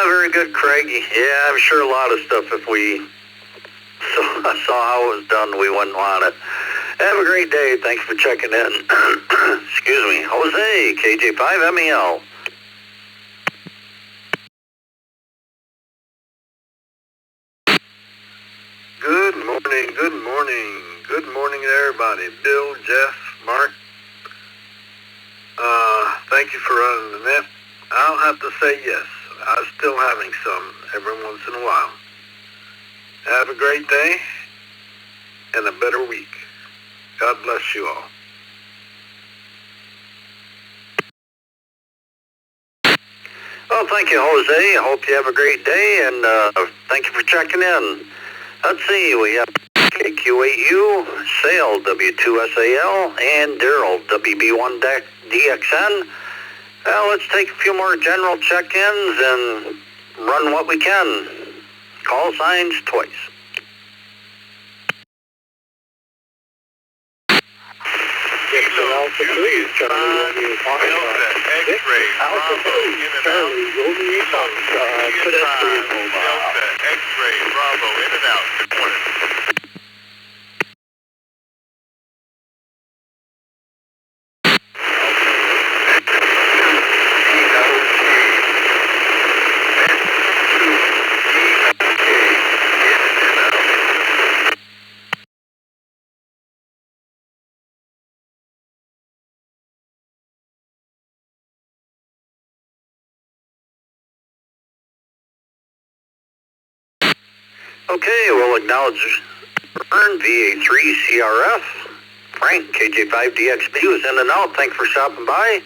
Very good, Craig. Yeah, I'm sure a lot of stuff, if we saw how it was done, we wouldn't want it. Have a great day. Thanks for checking in. Excuse me. Jose, KJ5MEL. Good morning, good morning. Good morning to everybody. Bill, Jeff, Mark. Thank you for running the net. I'll have to say yes. I'm still having some every once in a while. Have a great day and a better week. God bless you all. Well, thank you, Jose. I hope you have a great day, and thank you for checking in. Let's see, we have KQ8U, Sale, W2SAL, and Daryl, WB1DXN. Well, let's take a few more general check-ins and run what we can. Call signs twice. Alpha 2 is Charlie, Delta, X-ray, Bravo, in and out. Delta, X-ray, Bravo, in and out. Good morning. Okay, we'll acknowledge Vern, VA3CRF. Frank, KJ5DXP was in and out. Thanks for stopping by.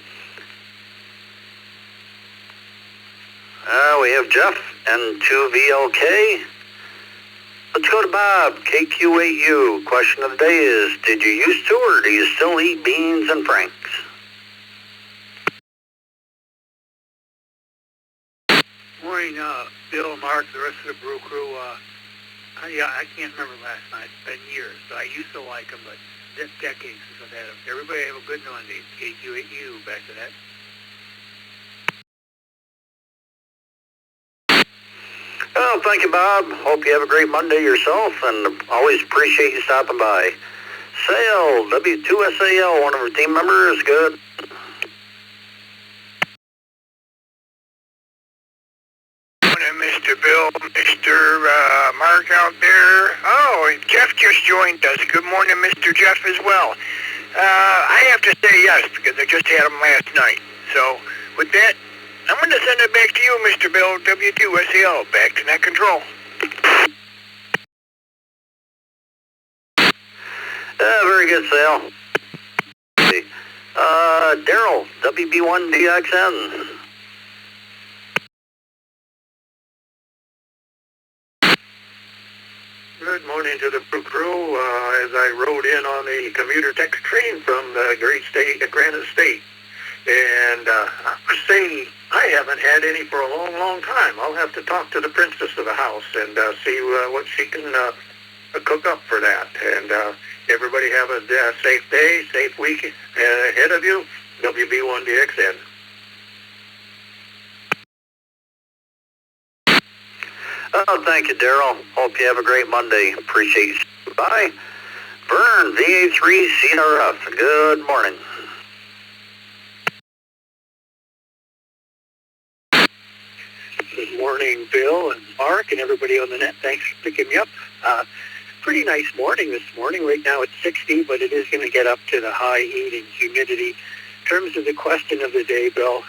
We have Jeff and 2VLK. Let's go to Bob, KQ8U. Question of the day is, did you used to or do you still eat beans and franks? Morning, Bill, Mark, the rest of the Brew crew. I can't remember last night. It's been years, but I used to like them, but decades since I've had them. Everybody have a good Monday. KQ8U, back to that. Well, thank you, Bob. Hope you have a great Monday yourself, and always appreciate you stopping by. Sale, W2SAL, one of our team members, good. Morning, Mr. Bill, Mr. Mark out there. Oh, and Jeff just joined us. Good morning, Mr. Jeff, as well. I have to say yes, because I just had him last night. So, with that, I'm going to send it back to you, Mr. Bill, W2SAL, back to net control. Very good, Sal. Daryl, WB1DXN. Good morning to the Brew crew. As I rode in on the commuter text train from the great state of Granite State. And I must say, I haven't had any for a long, long time. I'll have to talk to the princess of the house and see what she can cook up for that. And everybody have a safe day, safe week ahead of you. WB1DXN. Oh, thank you, Daryl. Hope you have a great Monday. Appreciate you. Bye. Vern, VA3CRF. Good morning. Good morning, Bill and Mark and everybody on the net. Thanks for picking me up. Pretty nice morning this morning. Right now it's 60, but it is going to get up to the high heat and humidity. In terms of the question of the day, Bill,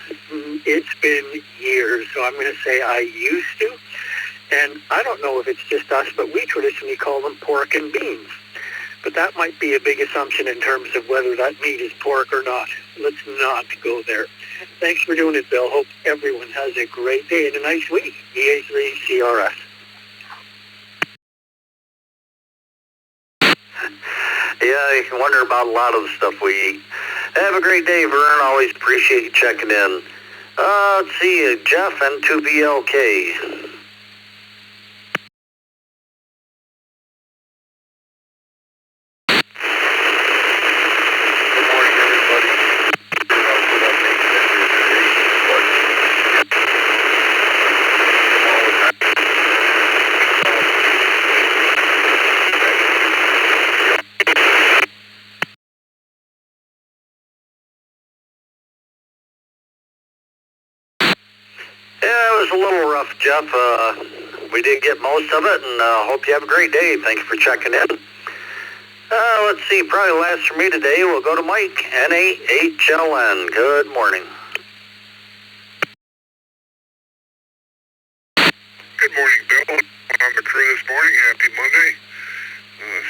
it's been years, so I'm going to say I used to. And I don't know if it's just us, but we traditionally call them pork and beans. But that might be a big assumption in terms of whether that meat is pork or not. Let's not go there. Thanks for doing it, Bill. Hope everyone has a great day and a nice week. EA3CRS. Yeah, you can wonder about a lot of the stuff we eat. Have a great day, Vern. Always appreciate you checking in. Let's see, Jeff and 2BLK. Yeah, it was a little rough, Jeff. We did get most of it, and hope you have a great day. Thank you for checking in. Let's see, probably last for me today. We'll go to Mike, N8HLN. Good morning. Good morning, Bill. On the crew this morning. Happy Monday.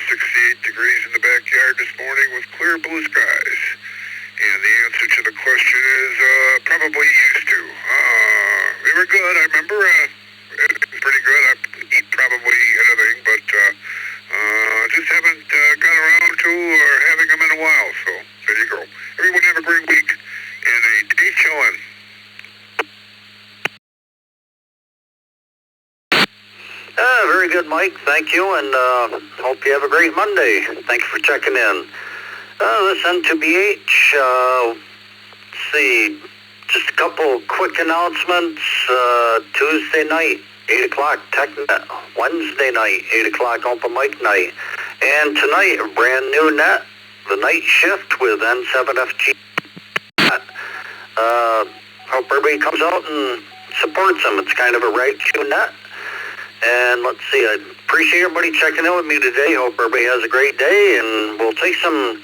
68 degrees in the backyard this morning with clear blue skies. And the answer to the question is probably used to. They were good. I remember pretty good. I eat probably anything, but just haven't got around to having them in a while. So there you go. Everyone have a great week. And a day chillin'. Very good, Mike. Thank you, and hope you have a great Monday. Thank you for checking in. This N2BH, let's see, just a couple quick announcements. Tuesday night, 8 o'clock TechNet. Wednesday night, 8 o'clock Open Mic Night. And tonight, a brand new net, the night shift with N7FG. Hope everybody comes out and supports them. It's kind of a right Q net. And let's see, I appreciate everybody checking in with me today. Hope everybody has a great day, and we'll take some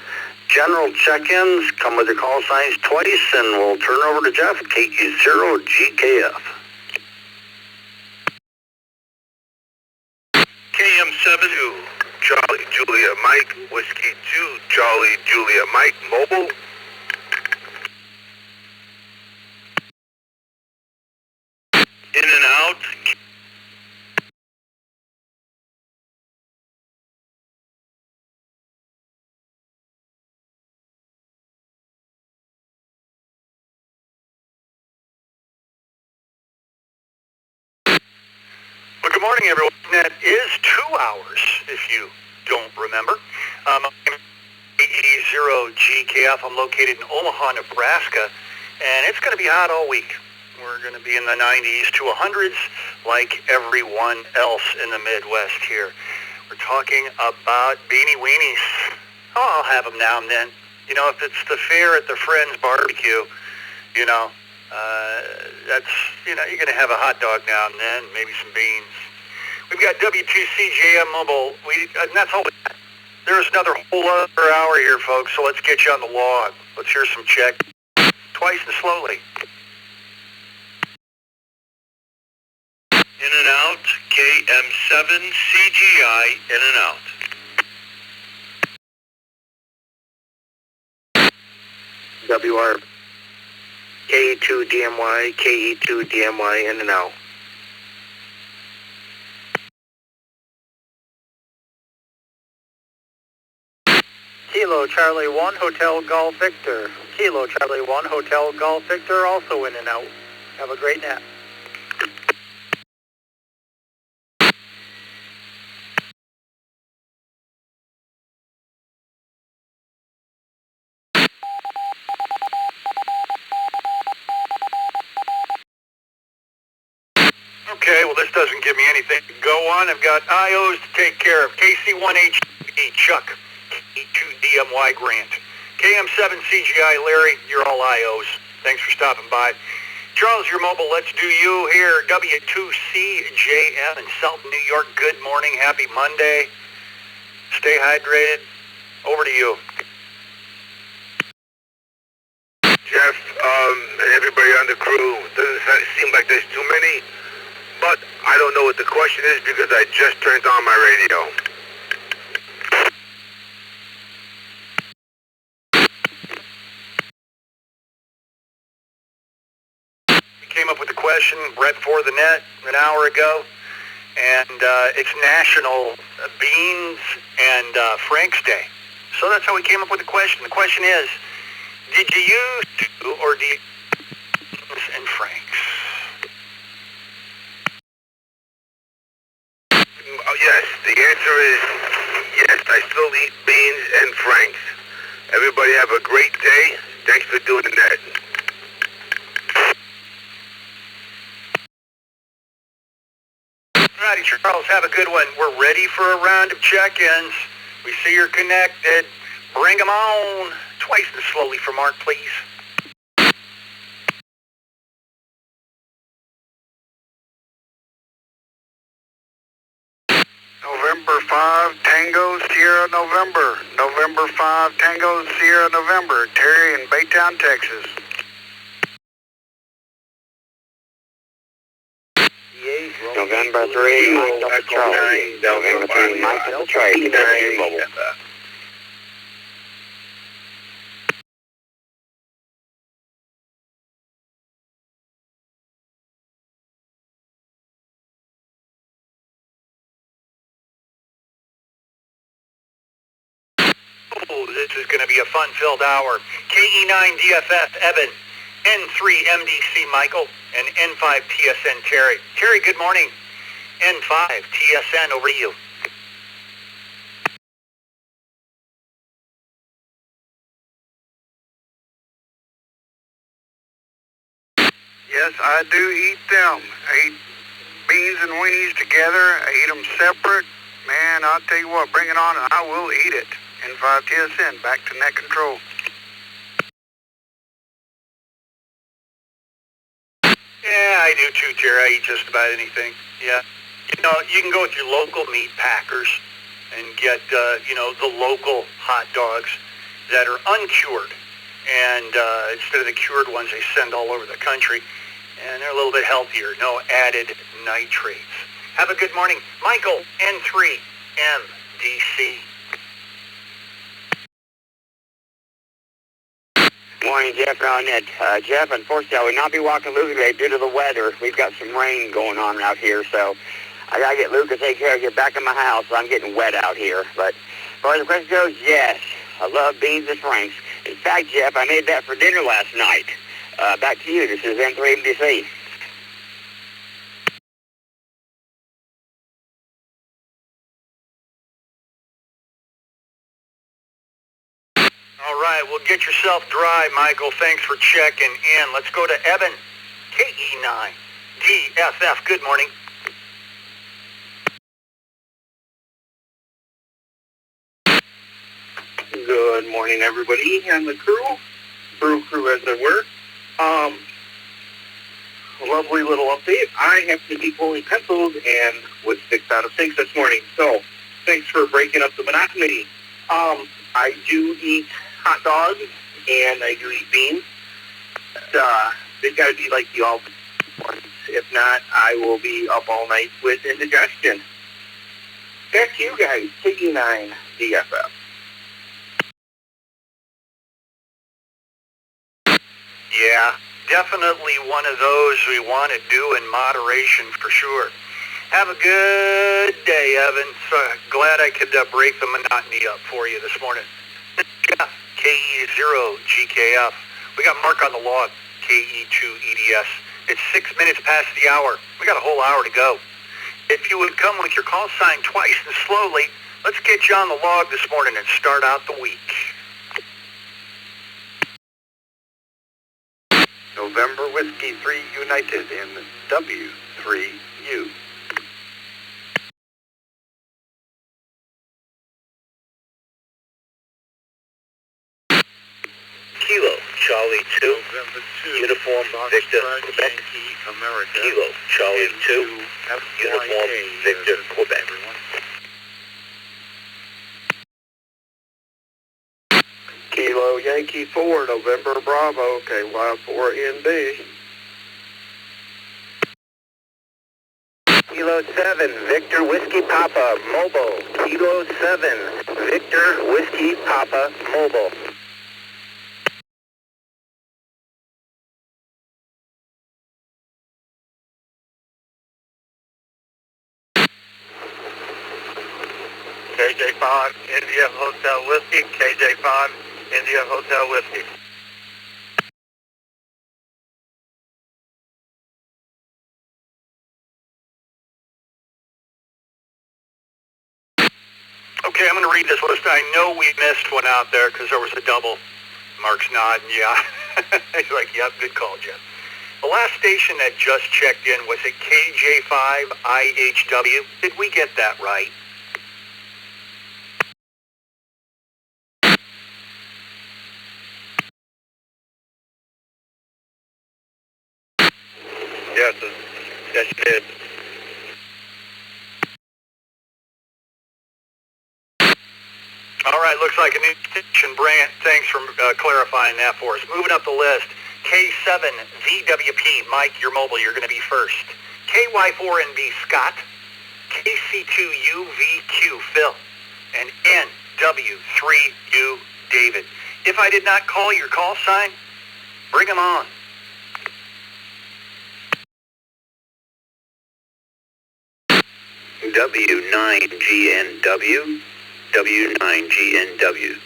general check-ins, come with your call signs twice, and we'll turn over to Jeff, KE0GKF. KM72, Charlie Julia Mike, Whiskey 2, Charlie Julia Mike, mobile. Good morning, everyone. That is 2 hours, if you don't remember. I'm AE0GKF. I'm located in Omaha, Nebraska, and it's going to be hot all week. We're going to be in the 90s to 100s like everyone else in the Midwest here. We're talking about beanie weenies. Oh, I'll have them now and then. You know, if it's the fair at the friend's barbecue, you know, that's, you know, you're going to have a hot dog now and then, maybe some beans. We've got W2CJM Mobile. And that's all we got. There's another whole other hour here, folks, so let's get you on the log. Let's hear some check. Twice and slowly. In and out, KM7CGI, in and out. WR KE2DMY, KE2DMY, in and out. Kilo Charlie 1 Hotel Golf Victor. Kilo Charlie 1 Hotel Golf Victor, also in and out. Have a great nap. Okay, well, this doesn't give me anything to go on. I've got IOs to take care of. KC1HE, Chuck. KE2DMY, Grant. KM7CGI, Larry, you're all IOs. Thanks for stopping by. Charles, you're mobile. Let's do you here. W2CJM in South New York. Good morning. Happy Monday. Stay hydrated. Over to you. Jeff, and everybody on the crew, doesn't seem like there's too many, but I don't know what the question is because I just turned on my radio. We came up with the question right before the net an hour ago, and it's National Beans and Frank's Day. So that's how we came up with the question. The question is, did you use or do you beans and Frank's? Oh, yes, the answer is yes, I still eat beans and Franks. Everybody have a great day. Thanks for doing that. All righty, Charles, have a good one. We're ready for a round of check-ins. We see you're connected. Bring them on. Twice as slowly for Mark, please. November 5, Tango, Sierra, November. November 5, Tango, Sierra, November. Terry in Baytown, Texas. November 3, Mike Delta Charlie. November 3, Mike Delta Charlie. Oh, this is going to be a fun-filled hour. KE9DFF, Evan. N3MDC, Michael. And N5TSN, Terry. Terry, good morning. N5TSN, over to you. Yes, I do eat them. I eat beans and weenies together. I eat them separate. Man, I'll tell you what, bring it on and I will eat it. N5 TSN, back to net control. Yeah, I do too, Terry. I eat just about anything. Yeah. You know, you can go with your local meat packers and get, you know, the local hot dogs that are uncured. And instead of the cured ones they send all over the country. And they're a little bit healthier. No added nitrates. Have a good morning. Michael, N3MDC. Morning, Jeff, on that. Jeff, unfortunately, I will not be walking Luke today due to the weather. We've got some rain going on out here, so I got to get Luke to take care of you back in my house. I'm getting wet out here. But as far as the question goes, yes, I love beans and Franks. In fact, Jeff, I made that for dinner last night. Back to you. This is N3MDC. get yourself dry, Michael. Thanks for checking in. Let's go to Evan, KE9, DFF. Good morning. Good morning, everybody, and the crew. Brew crew, as it were. Lovely little update. I happen to be pulling pencils and with 6 out of 6 this morning. So, thanks for breaking up the monotony. I do eat hot dogs and I do eat beans. They've got to be like the all ones. If not, I will be up all night with indigestion. Back to you guys, KE9 DFF. Yeah, definitely one of those we want to do in moderation for sure. Have a good day, Evan. So glad I could break the monotony up for you this morning. Jeff, KE0GKF. We got Mark on the log, KE2EDS. It's 6 minutes past the hour. We got a whole hour to go. If you would come with your call sign twice and slowly, let's get you on the log this morning and start out the week. November Whiskey 3 United in W3U. Kilo, Charlie 2, Uniform Victor, Quebec. Kilo, Charlie 2, Uniform Victor, Quebec. Kilo Yankee 4, November Bravo, KY4NB. Kilo 7, Victor Whiskey Papa, Mobile. Kilo 7, Victor Whiskey Papa, Mobile. KJ5, India Hotel Whiskey, KJ5, India Hotel Whiskey. Okay, I'm going to read this list. I know we missed one out there because there was a double. Mark's nodding, yeah. He's like, yep, good call, Jeff. The last station that just checked in was at KJ5IHW. Did we get that right? Yes, yes, you did. All right, looks like a new station, Brant. Thanks for clarifying that for us. Moving up the list, K7VWP, Mike, you're mobile, you're going to be first. KY4NB, Scott. KC2UVQ, Phil. And NW3U, David. If I did not call your call sign, bring them on. W9GNW, W9GNW.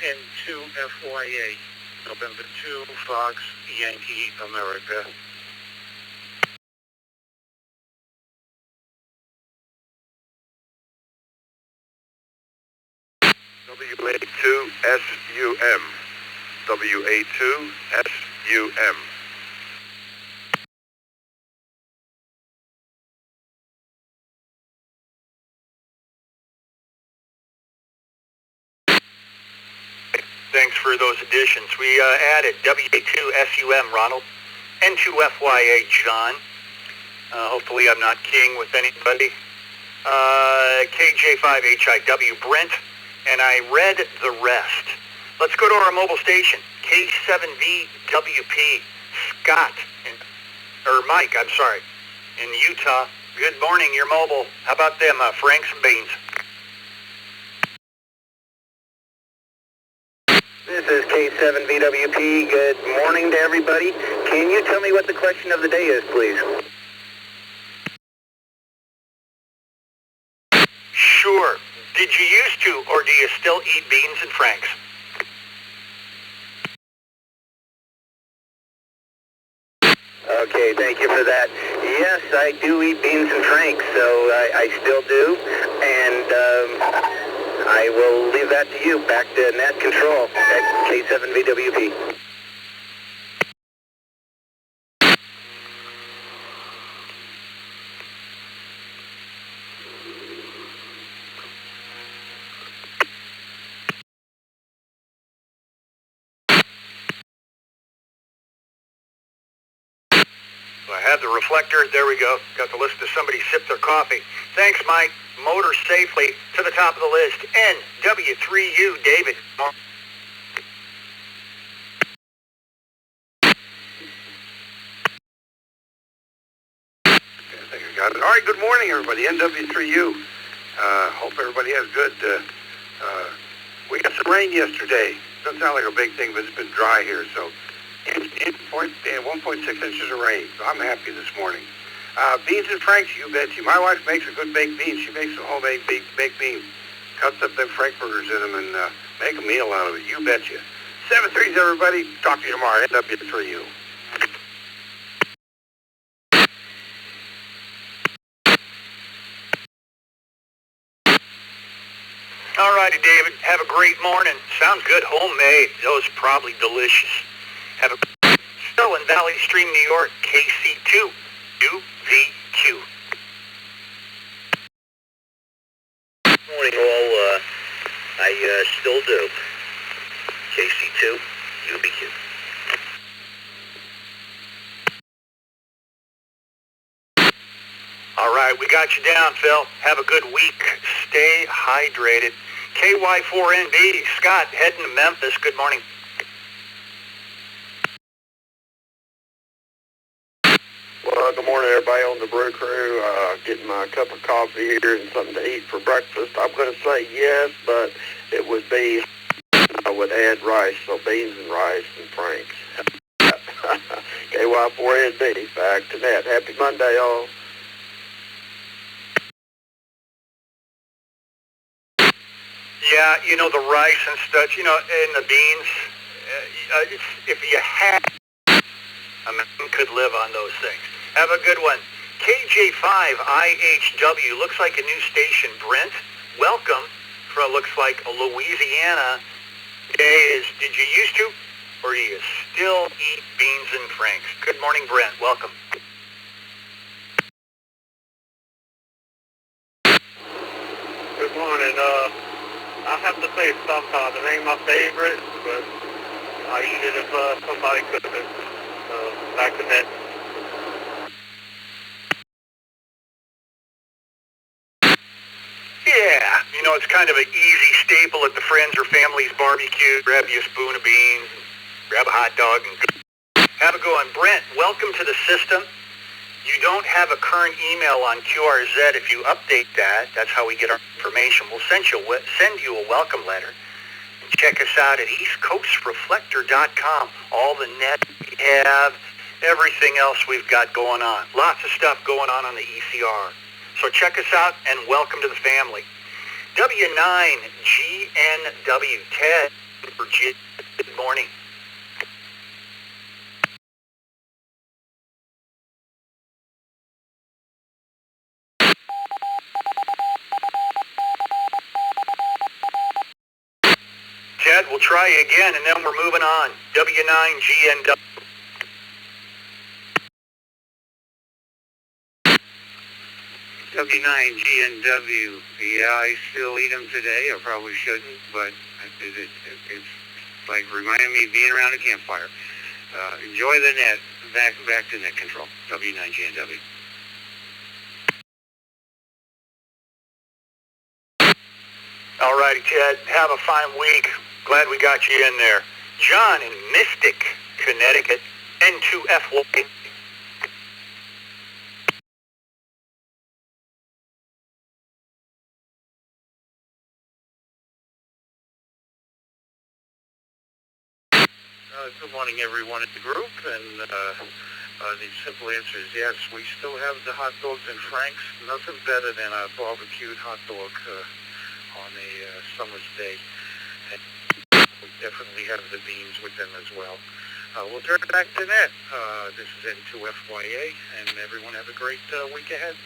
N2FYA, November 2, Fox, Yankee, America. WA2SUM, WA2SUM. Thanks for those additions. We added WA2SUM, Ronald. N2FYA, John. Hopefully I'm not keying with anybody. KJ5HIW, Brent. And I read the rest. Let's go to our mobile station. K7VWP, Scott. Mike, I'm sorry. In Utah. Good morning, you're mobile. How about them, Franks and Beans? This is K7VWP. Good morning to everybody. Can you tell me what the question of the day is, please? Sure. Did you used to, or do you still eat beans and Franks? Okay, thank you for that. Yes, I do eat beans and franks, so I still do. And I will leave that to you. Back to net control at K7VWP. I have the reflector. There we go. Got the list of somebody sipped their coffee. Thanks, Mike. Motor safely to the top of the list. NW3U, David. I think I got it. All right, good morning, everybody. NW3U. Hope everybody has good... we got some rain yesterday. Doesn't sound like a big thing, but it's been dry here, so... 1.6 inches of rain, so I'm happy this morning. Beans and franks, you bet you. My wife makes a good baked bean. She makes a homemade baked bean. Cuts up them frankfurters in them and make a meal out of it. You bet you. 7-3s, everybody. Talk to you tomorrow. NW3U. All righty, David. Have a great morning. Sounds good. Homemade. Those probably delicious. Have a still in Valley Stream, New York, KC2, UVQ. Morning, all. I still do. KC2, UVQ. All right, we got you down, Phil. Have a good week. Stay hydrated. KY4NB, Scott, heading to Memphis. Good morning. Well, good morning, everybody on the Brew Crew. Getting my cup of coffee here and something to eat for breakfast. I'm going to say yes, but it would be, I would add rice, so beans and rice and franks. KY4NB, back to net. Happy Monday, all. Yeah, you know, the rice and stuff, you know, and the beans, if you had, a man could live on those things. Have a good one. KJ5IHW, looks like a new station. Brent, welcome from, looks like Louisiana. Today is, did you used to, or do you still eat beans and franks? Good morning, Brent. Welcome. Good morning. I have to say sometimes it ain't my favorite, but I eat it if somebody cooks it. Back to that. Yeah, you know, it's kind of an easy staple at the friends or family's barbecue. Grab you a spoon of beans, grab a hot dog, and go. Have a good one. Brent, welcome to the system. You don't have a current email on QRZ. If you update that, that's how we get our information. We'll send you a welcome letter. Check us out at eastcoastreflector.com. All the net we have, everything else we've got going on. Lots of stuff going on the ECR. So check us out and welcome to the family. W9GNW, Ted, Virginia, good morning. Ted, we'll try you again, and then we're moving on. W9GNW. W9GNW. Yeah, I still eat them today. I probably shouldn't, but it's like reminding me of being around a campfire. Enjoy the net. Back to net control. W9GNW. All righty, Ted. Have a fine week. Glad we got you in there. John in Mystic, Connecticut, N2FY. Good morning, everyone in the group, and the simple answer is yes. We still have the hot dogs and franks. Nothing better than a barbecued hot dog on a summer's day. And we definitely have the beans with them as well. We'll turn it back to net. This is N2FYA, and everyone have a great week ahead.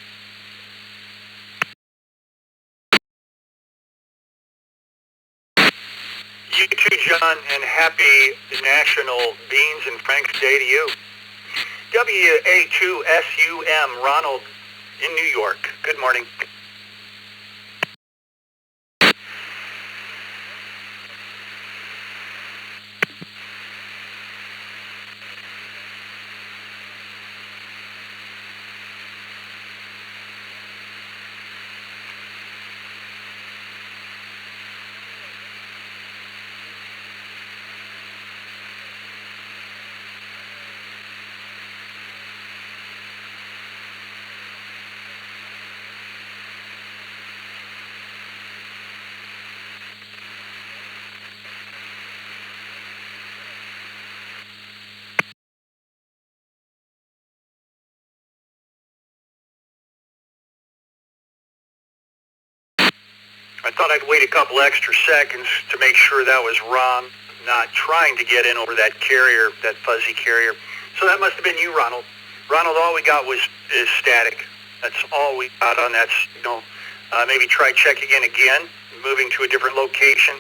You too, John, and happy National Beans and Franks Day to you. WA2SUM, Ronald in New York. Good morning. I thought I'd wait a couple extra seconds to make sure that was Ron, not trying to get in over that carrier, that fuzzy carrier. So that must have been you, Ronald. Ronald, all we got is static. That's all we got on that signal. Maybe try checking in again, moving to a different location.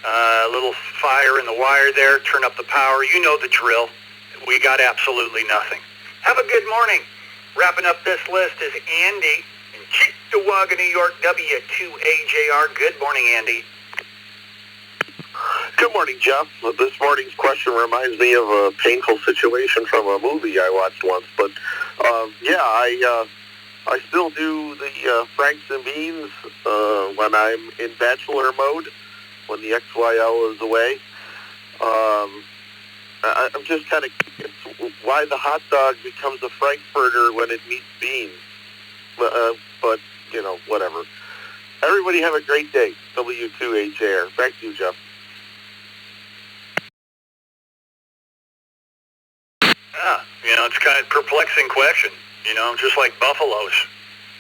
A little fire in the wire there, turn up the power. You know the drill. We got absolutely nothing. Have a good morning. Wrapping up this list is Andy in Cheektowaga, New York, W2AJR. Good morning, Andy. Good morning, Jeff. This morning's question reminds me of a painful situation from a movie I watched once. But, I still do the Franks and Beans when I'm in bachelor mode, when the XYL is away. I'm just kind of curious why the hot dog becomes a Frankfurter when it meets beans. But, you know, whatever. Everybody have a great day. W2HR. Back to you, Jeff. Yeah, you know, it's kind of a perplexing question. You know, just like buffaloes.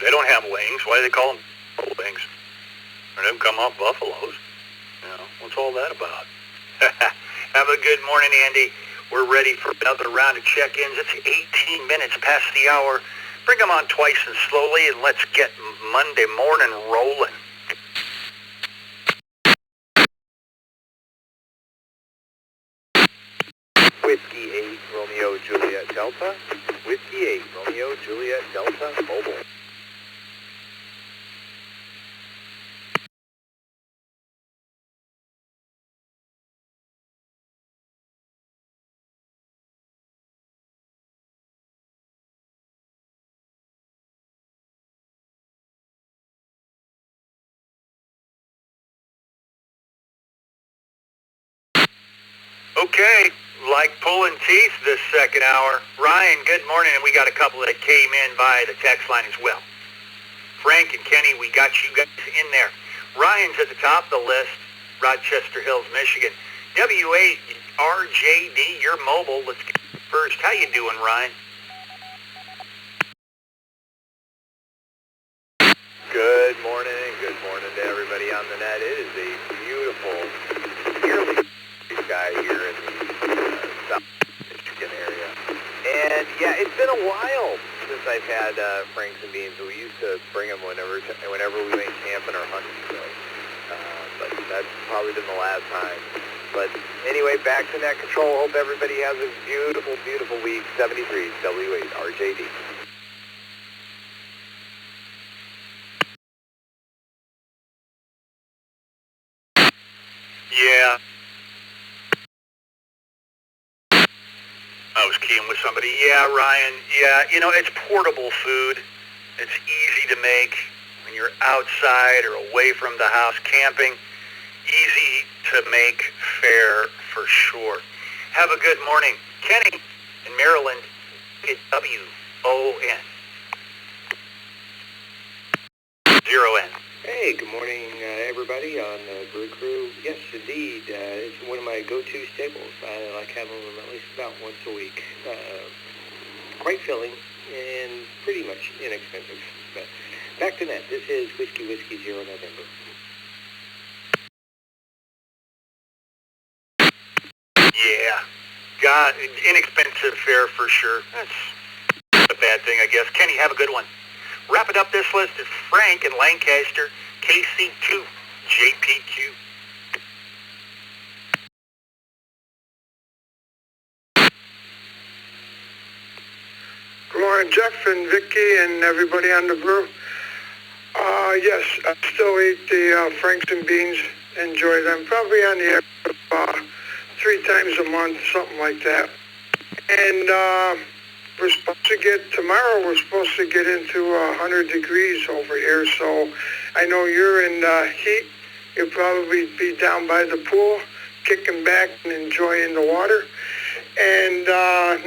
They don't have wings. Why do they call them buffalo wings? They don't come off buffaloes. You know, what's all that about? Have a good morning, Andy. We're ready for another round of check-ins. It's 18 minutes past the hour. Bring them on twice and slowly, and let's get Monday morning rolling. Whiskey 8, Romeo, Juliet, Delta. Whiskey 8, Romeo, Juliet, Delta, mobile. Okay, like pulling teeth this second hour. Ryan, good morning, and we got a couple that came in via the text line as well. Frank and Kenny, we got you guys in there. Ryan's at the top of the list, Rochester Hills, Michigan. W8RJD, you're mobile. Let's get first. How you doing, Ryan? Good morning to everybody on the net. It is a beautiful, nearly sky here in the South Michigan area. And yeah, it's been a while since I've had Franks and Beans. We used to bring them whenever we went camping or hunting. So, but that's probably been the last time. But anyway, back to net control. Hope everybody has a beautiful, beautiful week. 73 W8 RJD. Yeah. I was keying with somebody. Yeah, Ryan. Yeah, you know, it's portable food. It's easy to make when you're outside or away from the house camping. Easy to make, fair for sure. Have a good morning. Kenny in Maryland, it's WON. 0N. Hey, good morning, everybody on the Brew Crew. Yes, indeed, it's one of my go-to staples. I like having them at least about once a week. Quite filling and pretty much inexpensive. But back to that. This is Whiskey 0 November. Yeah. got inexpensive fare for sure. That's a bad thing, I guess. Kenny, have a good one. Wrapping up this list is Frank in Lancaster, KC2, JPQ. Good morning, Jeff and Vicky and everybody on the Brew. Yes, I still eat the Franks and beans. Enjoy them. Probably on the air 3 times a month, something like that. And we're supposed to get, tomorrow we're supposed to get into 100 degrees over here. So I know you're in heat. You'll probably be down by the pool, kicking back and enjoying the water. And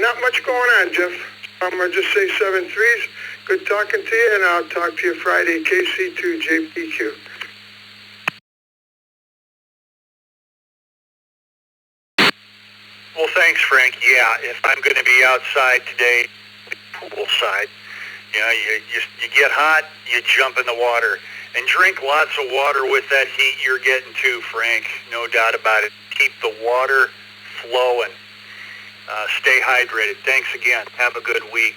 not much going on, Jeff. I'm going to just say 7 threes. Good talking to you, and I'll talk to you Friday, KC2 JPQ. Well, thanks, Frank. Yeah, if I'm going to be outside today, poolside, you know, you get hot, you jump in the water. And drink lots of water with that heat you're getting too, Frank. No doubt about it. Keep the water flowing. Stay hydrated. Thanks again. Have a good week.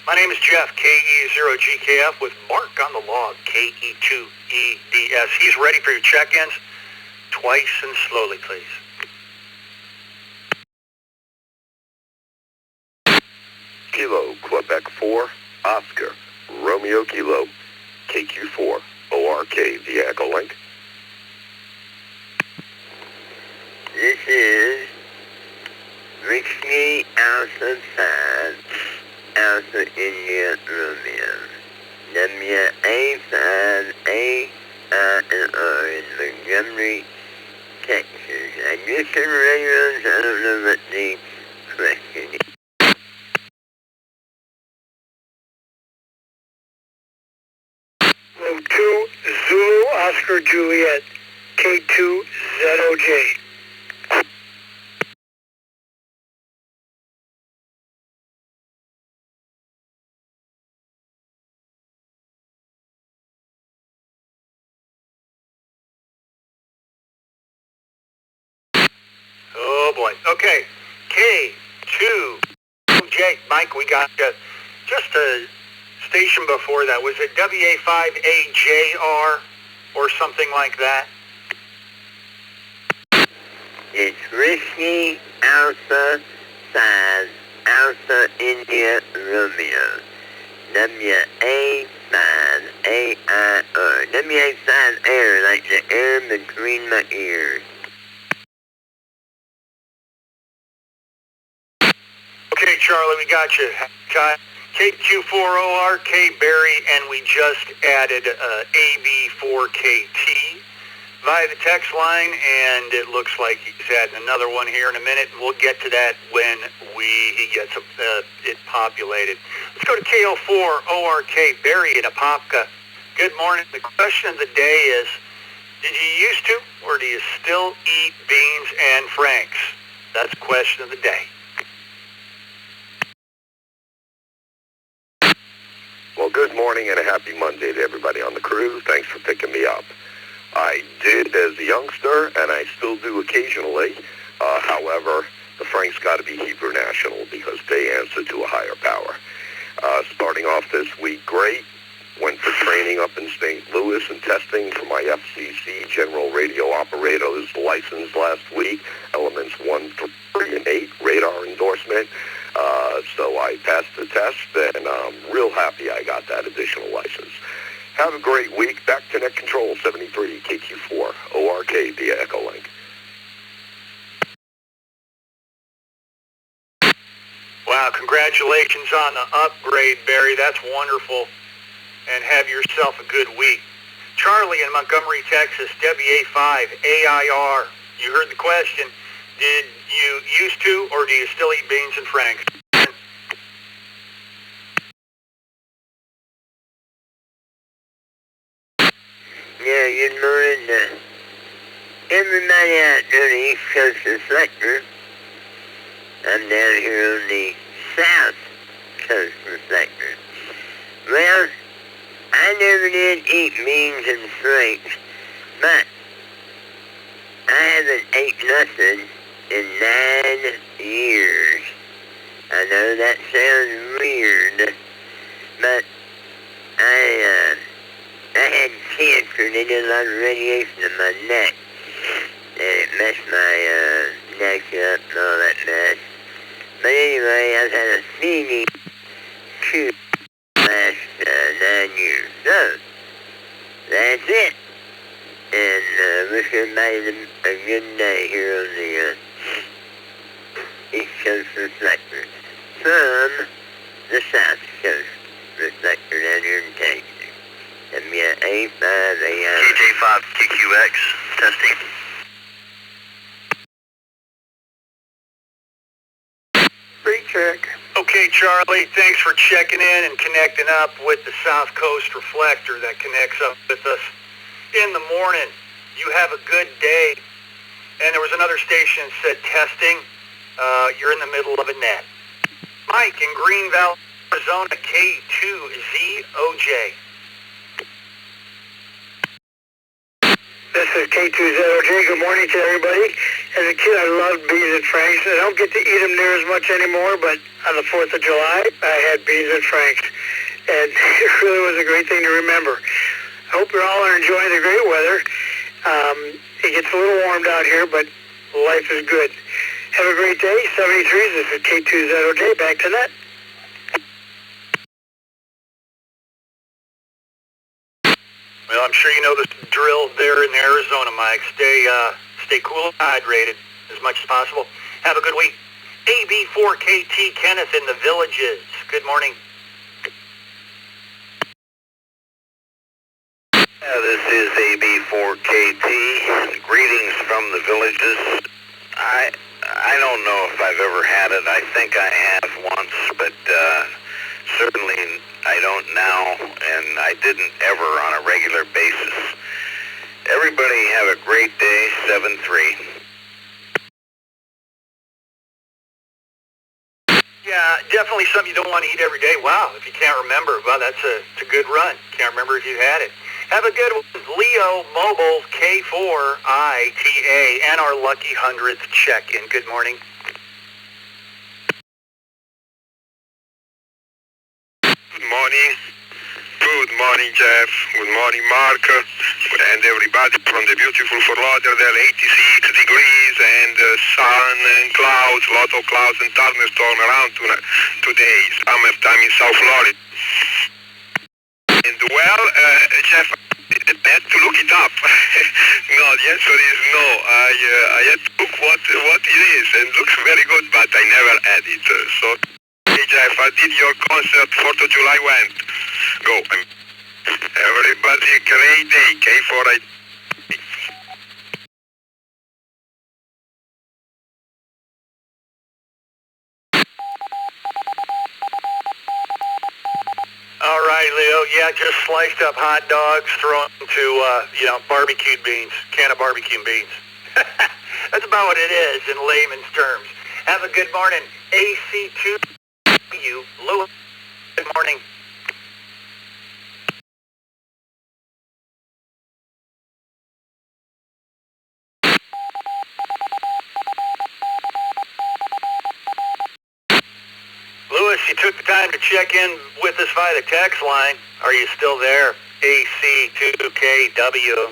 My name is Jeff, KE0GKF, with Mark on the log, KE2EDS. He's ready for your check-ins. Twice and slowly, please. Kilo, Quebec 4, Oscar, Romeo Kilo, KQ4, ORK, the Echo Link. This is Whiskey Alpha 5, Alpha India Romeo. WA5A in Montgomery, Texas. I just heard radios, I don't know what the question is. Room 2, Zulu Oscar Juliet, K2ZOJ. Oh, boy. Okay. K2J. Mike, we got just a station before that. Was it WA5AJR or something like that? It's Whiskey Alpha 5, Alpha India Romeo. WA5AIR. WA5 air, like the air between my ears. Okay, Charlie, we got you. KQ4ORK Barry, and we just added AB4KT via the text line, and it looks like he's adding another one here in a minute. We'll get to that when he gets it populated. Let's go to KO4ORK Barry in Apopka. Good morning. The question of the day is, did you used to, or do you still eat beans and Franks? That's the question of the day. Well, good morning and a happy Monday to everybody on the crew. Thanks for picking me up. I did as a youngster, and I still do occasionally. However, the Franks got to be Hebrew National because they answer to a higher power. Starting off this week, great. Went for training up in St. Louis and testing for my FCC General Radio Operator's license last week. Elements 1, 3, and 8, radar endorsement. So I passed the test, and I'm real happy I got that additional license. Have a great week. Back to Net Control 73, KQ4, ORK via Echo Link. Wow, congratulations on the upgrade, Barry. That's wonderful. And have yourself a good week. Charlie in Montgomery, Texas, WA5AIR. You heard the question. Did you used to, or do you still eat beans and Franks? Yeah, good morning everybody out there on the East Coast Reflector. I'm down here on the South Coast Reflector. Well, I never did eat beans and Franks, but I haven't ate nothing in 9 years. I know that sounds weird, but I had cancer and they did a lot of radiation in my neck. And it messed my neck up and all that mess. But anyway, I've had a speedy tooth last 9 years. So, that's it. And wish everybody a good day here on the East Coast Reflector. From the South Coast Reflector down here in Texas. WA5AM. KJ5 QQX, testing. Recheck. Okay, Charlie, thanks for checking in and connecting up with the South Coast Reflector that connects up with us in the morning. You have a good day. And there was another station that said testing. You're in the middle of a net. Mike in Green Valley, Arizona, K2ZOJ. This is K2ZOJ. Good morning to everybody. As a kid, I loved beans and franks. I don't get to eat them near as much anymore, but on the 4th of July, I had beans and franks. And it really was a great thing to remember. I hope you all are enjoying the great weather. It gets a little warmed out here, but life is good. Have a great day. 73s, this is K2ZOJ. Back to net. Well, I'm sure you know the drill there in Arizona, Mike. Stay cool and hydrated as much as possible. Have a good week. AB4KT Kenneth in the Villages. Good morning. This is AB4KT. Greetings from the Villages. I don't know if I've ever had it. I think I have once, but certainly I don't now, and I didn't ever on a regular basis. Everybody have a great day, 7-3. Yeah, definitely something you don't want to eat every day. Wow, if you can't remember, well, it's a good run. Can't remember if you had it. Have a good one. Leo Mobile K4ITA and our lucky 100th check-in. Good morning. Good morning. Good morning, Jeff. Good morning, Mark. And everybody from the beautiful Fort Lauderdale, 86 degrees and sun and clouds, lot of clouds and thunderstorm around today, summertime in South Florida. And well, Jeff, I had to look it up. No, the answer is no. I had to look what it is, and it looks very good, but I never had it. So, hey Jeff, I did your concert 4th of July when? Go. Everybody, great day. K4I. All right, Leo. Yeah, just sliced up hot dogs, thrown into, barbecued beans, can of barbecued beans. That's about what it is in layman's terms. Have a good morning. AC2U, Lewis. Good morning. Lewis, you took the time to check in with us via the text line. Are you still there? AC2KW.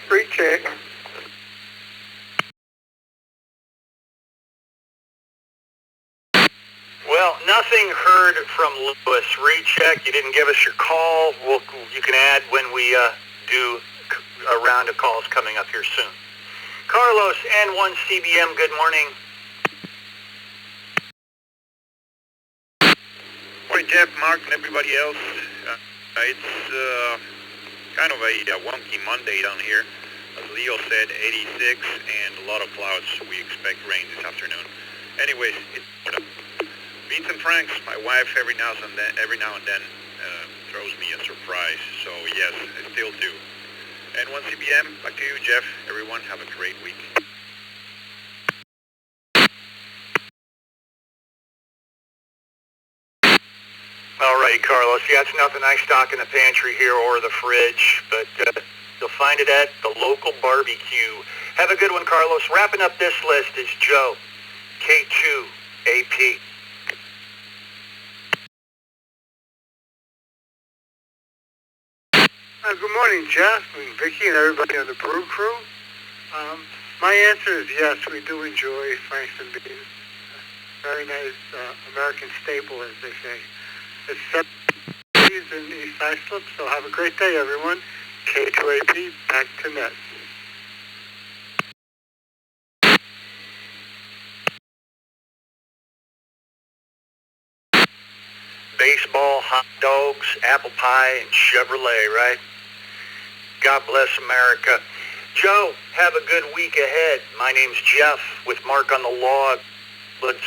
Recheck. Well, nothing heard from Lewis. Recheck. You didn't give us your call. You can add when we do a round of calls coming up here soon. Carlos, N1CBM, good morning. Morning, Jeff, Mark, and everybody else. It's kind of a wonky Monday down here. As Leo said, 86 and a lot of clouds. We expect rain this afternoon. Anyways, it's beans and franks. My wife every now and then throws me a surprise. So yes, I still do. And 1CBM, back to you, Jeff. Everyone, have a great week. All right, Carlos. Yeah, it's nothing I stock in the pantry here or the fridge, but you'll find it at the local barbecue. Have a good one, Carlos. Wrapping up this list is Joe, K2AP. Good morning, Jeff and Vicky and everybody on the Brew Crew. My answer is yes, we do enjoy Franks and Beans. Very nice American staple, as they say. It's 70s in East Islip, so have a great day, everyone. K2AP, back to net. Baseball, hot dogs, apple pie, and Chevrolet, right? God bless America. Joe, have a good week ahead. My name's Jeff with Mark on the log. Let's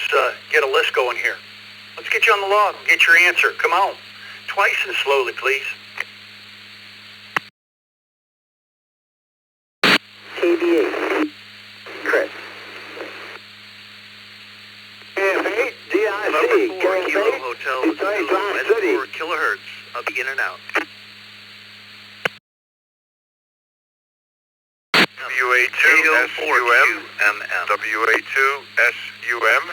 get a list going here. Let's get you on the log. Get your answer. Come on. Twice and slowly, please. KB8, Chris. KF8, DIC, Number 4, KF8, Kilo Hotel, Detroit, Drive City. 4 kilohertz. I'll be in and out. WA2 SUM, WA2 SUM.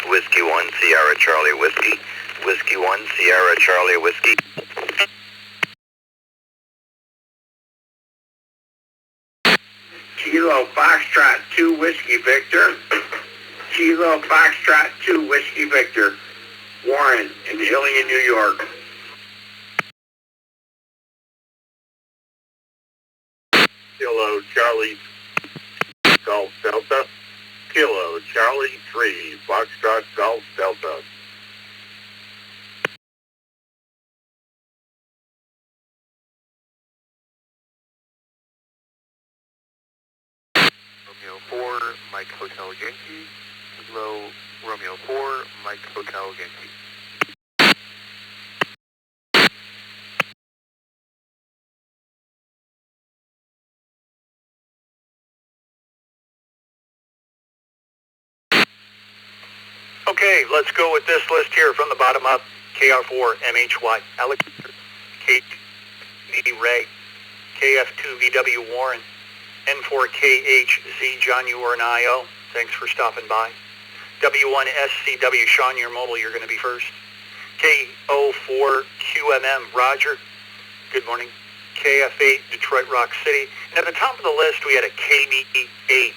Whiskey 1, Sierra Charlie Whiskey. Whiskey 1, Sierra Charlie Whiskey. Kilo Foxtrot 2 Whiskey Victor. Kilo Foxtrot 2 Whiskey Victor. Warren in Ilion, New York. Kilo Charlie Golf Delta. Kilo Charlie 3 Foxtrot Golf Delta. Romeo 4 Mike Hotel Yankee. Kilo Romeo 4 Mike Hotel Yankee. Okay, let's go with this list here from the bottom up. KR4 MHY Alexander, KD Ray, KF2 VW Warren, N4KHZ John Ewer IO. Thanks for stopping by. W1SCW Sean, your mobile, you're going to be first. KO4 QMM Roger, good morning. KF8 Detroit Rock City. And at the top of the list we had a KB8,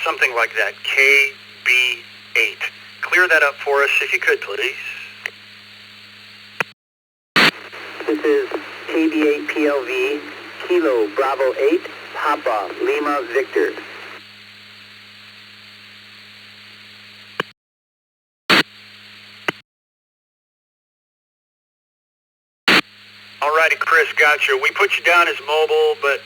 something like that, KB8. Clear that up for us if you could, please. This is KB8 PLV, Kilo Bravo 8, Papa Lima Victor. Alrighty, Chris, gotcha. We put you down as mobile, but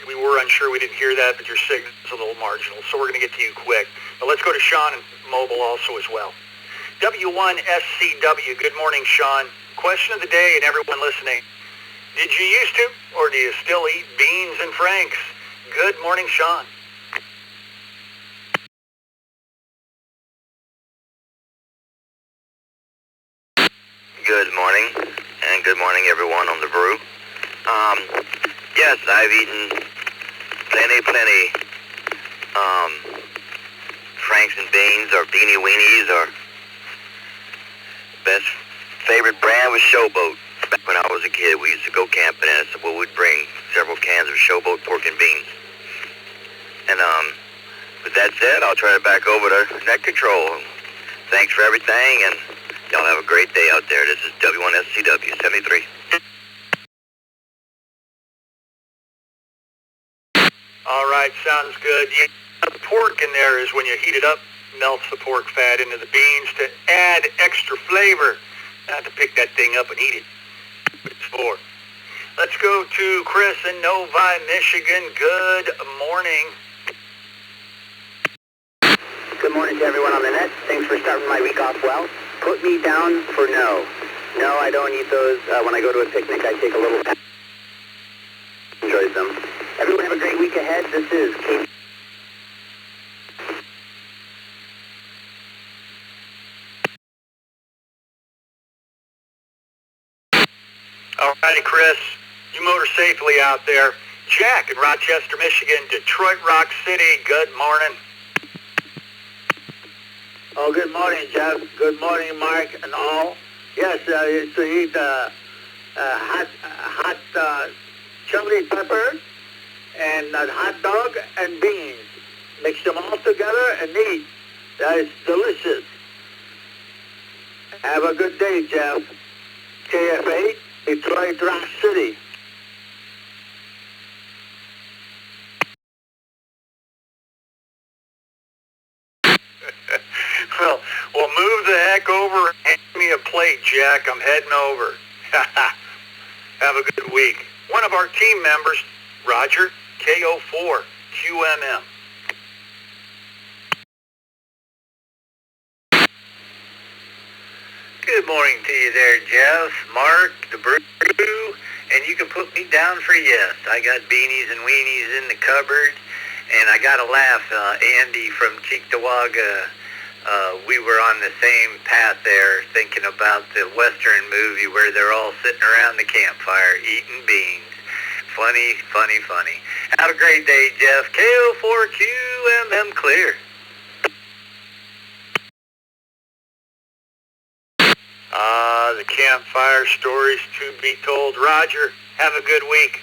we were unsure. We didn't hear that, but your signal's a little marginal, so we're going to get to you quick. But let's go to Sean and mobile also as well. W1SCW, good morning, Sean. Question of the day and everyone listening. Did you used to, or do you still eat beans and Franks? Good morning, Sean. Good morning, and good morning everyone on the Brew. Yes, I've eaten plenty, Franks and Beans or Beanie Weenies, or best favorite brand was Showboat. Back when I was a kid, we used to go camping and so we would bring several cans of Showboat pork and beans. And with that said, I'll turn it back over to Net Control. Thanks for everything, and y'all have a great day out there. This is W1SCW 73. All right, sounds good. The pork in there is when you heat it up, melts the pork fat into the beans to add extra flavor. Not to pick that thing up and eat it. It's for. Let's go to Chris in Novi, Michigan. Good morning. Good morning to everyone on the net. Thanks for starting my week off well. Put me down for no. No, I don't eat those. When I go to a picnic, I take a little pack. Enjoy them. Everyone have a great week ahead. This is Kate. Howdy, Chris. You motor safely out there. Jack in Rochester, Michigan, Detroit Rock City, good morning. Oh, good morning, Jeff. Good morning, Mark and all. Yes, it's to eat hot chili pepper and a hot dog and beans. Mix them all together and eat. That is delicious. Have a good day, Jeff. KF8, Detroit Rock City. Well, move the heck over and hand me a plate, Jack. I'm heading over. Have a good week. One of our team members, Roger, KO4, QMM. Good morning to you there, Jeff, Mark, the Brew, and you can put me down for yes. I got beanies and weenies in the cupboard, and I got to laugh. Andy from Cheektowaga, we were on the same path there thinking about the Western movie where they're all sitting around the campfire eating beans. Funny, funny, funny. Have a great day, Jeff. KO4QMM clear. The campfire stories to be told. Roger, have a good week.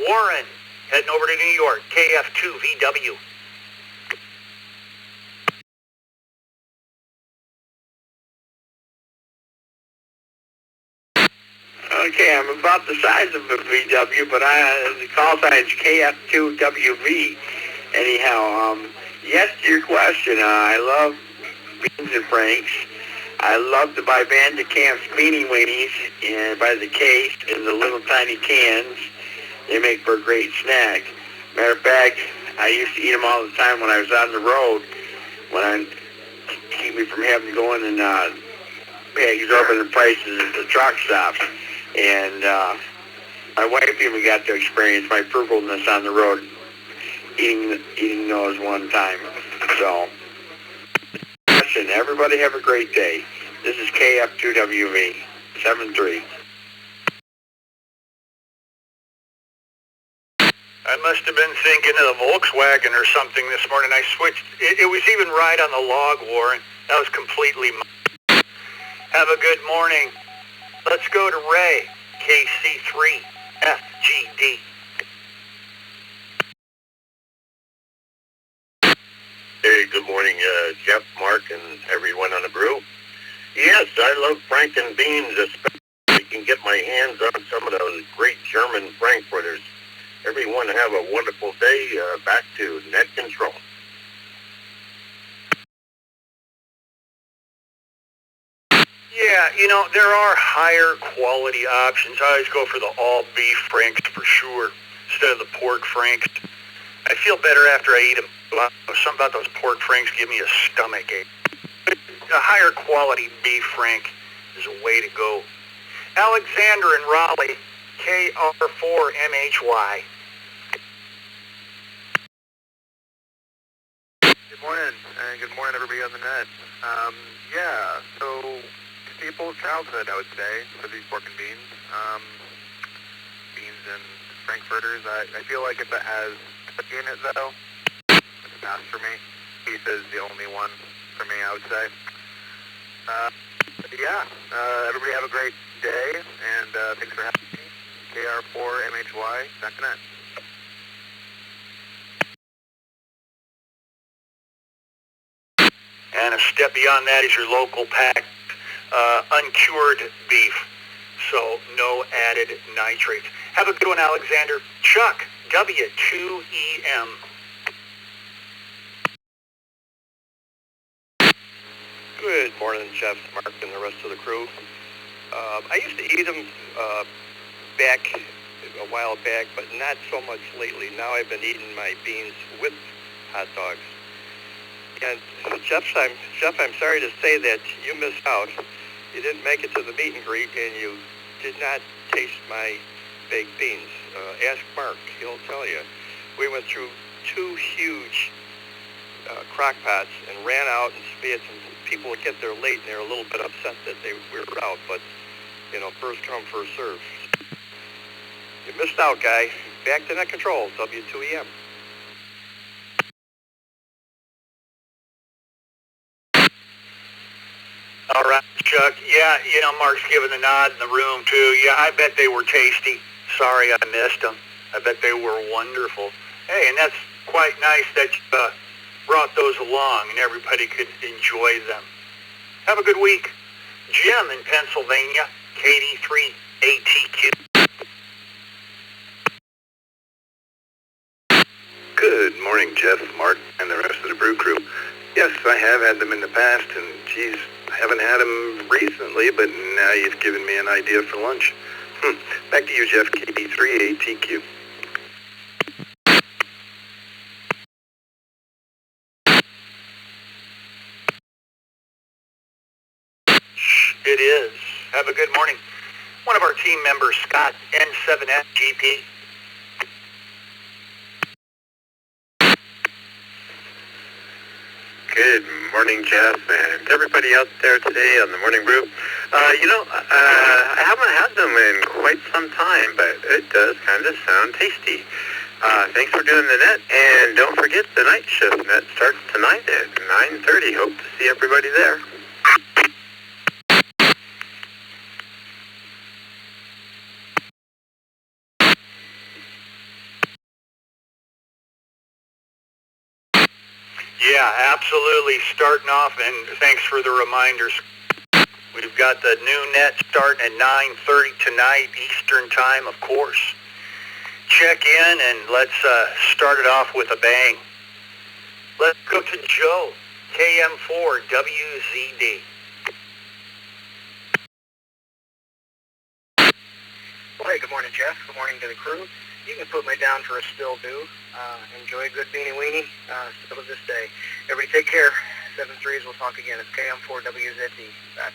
Warren, heading over to New York, KF2VW. Okay, I'm about the size of a VW, but the call sign is KF2WV. Anyhow, yes to your question. I love beans and franks. I love to buy Bandicam's Beanie Weenies and by the case in the little tiny cans. They make for a great snack. Matter of fact, I used to eat them all the time when I was on the road, keep me from having to go in and pay exorbitant prices at the truck stops. And my wife even got to experience my frugalness on the road, eating those one time. So, everybody have a great day. This is KF2WV 73. I must have been thinking of the Volkswagen or something this morning. I switched. It was even right on the log, Warren. That was completely mine. Have a good morning. Let's go to Ray, KC3FGD. Hey, good morning, Jeff, Mark, and everyone on the Brew. Yes, I love Franken beans, especially if I can get my hands on some of those great German Frankfurters. Everyone have a wonderful day. Back to net control. Yeah, there are higher quality options. I always go for the all beef franks for sure, instead of the pork franks. I feel better after I eat them. Something about those pork franks give me a stomach ache. But a higher quality beef frank is a way to go. Alexander in Raleigh, KR4MHY. Good morning, and good morning everybody on the net. Yeah, so staple childhood, I would say, for these pork and beans. Beans and Frankfurters. I feel like if it has turkey in it, though, it's a pass for me. Pizza is the only one for me, I would say. Yeah, everybody have a great day, and thanks for having me. KR4MHY.net. And a step beyond that is your local pack, uncured beef, so no added nitrates. Have a good one, Alexander. Chuck, W2EM. Good morning, Jeff, Mark, and the rest of the crew. I used to eat them back a while back, but not so much lately. Now I've been eating my beans with hot dogs. And Jeff, I'm sorry to say that you missed out. You didn't make it to the meet and greet, and you did not taste my baked beans. Ask Mark; he'll tell you. We went through 2 huge crock pots and ran out and spit. And people would get there late, and they're a little bit upset that we were out. But first come, first serve. You missed out, guy. Back to net control, W2EM. All right, Chuck. Yeah, Mark's giving the nod in the room, too. Yeah, I bet they were tasty. Sorry I missed them. I bet they were wonderful. Hey, and that's quite nice that you brought those along and everybody could enjoy them. Have a good week. Jim in Pennsylvania, KD3ATQ. Good morning, Jeff, Mark, and the rest of the Brew crew. Yes, I have had them in the past, and geez, I haven't had them recently, but now you've given me an idea for lunch. Back to you, Jeff, KD3ATQ. It is. Have a good morning. One of our team members, Scott, N7FGP. Good morning, Jeff, and everybody out there today on the Morning Brew. I haven't had them in quite some time, but it does kind of sound tasty. Thanks for doing the net, and don't forget the night shift net starts tonight at 9:30. Hope to see everybody there. Yeah, absolutely. Starting off, and thanks for the reminders. We've got the new net starting at 9:30 tonight, Eastern time, of course. Check in, and let's start it off with a bang. Let's go to Joe, KM4WZD. Well, hey, good morning, Jeff. Good morning to the crew. You can put me down for a still do. Enjoy a good beanie weenie. Still to this day. Everybody take care. 7-3s. We'll talk again. It's KM4WZD. Back.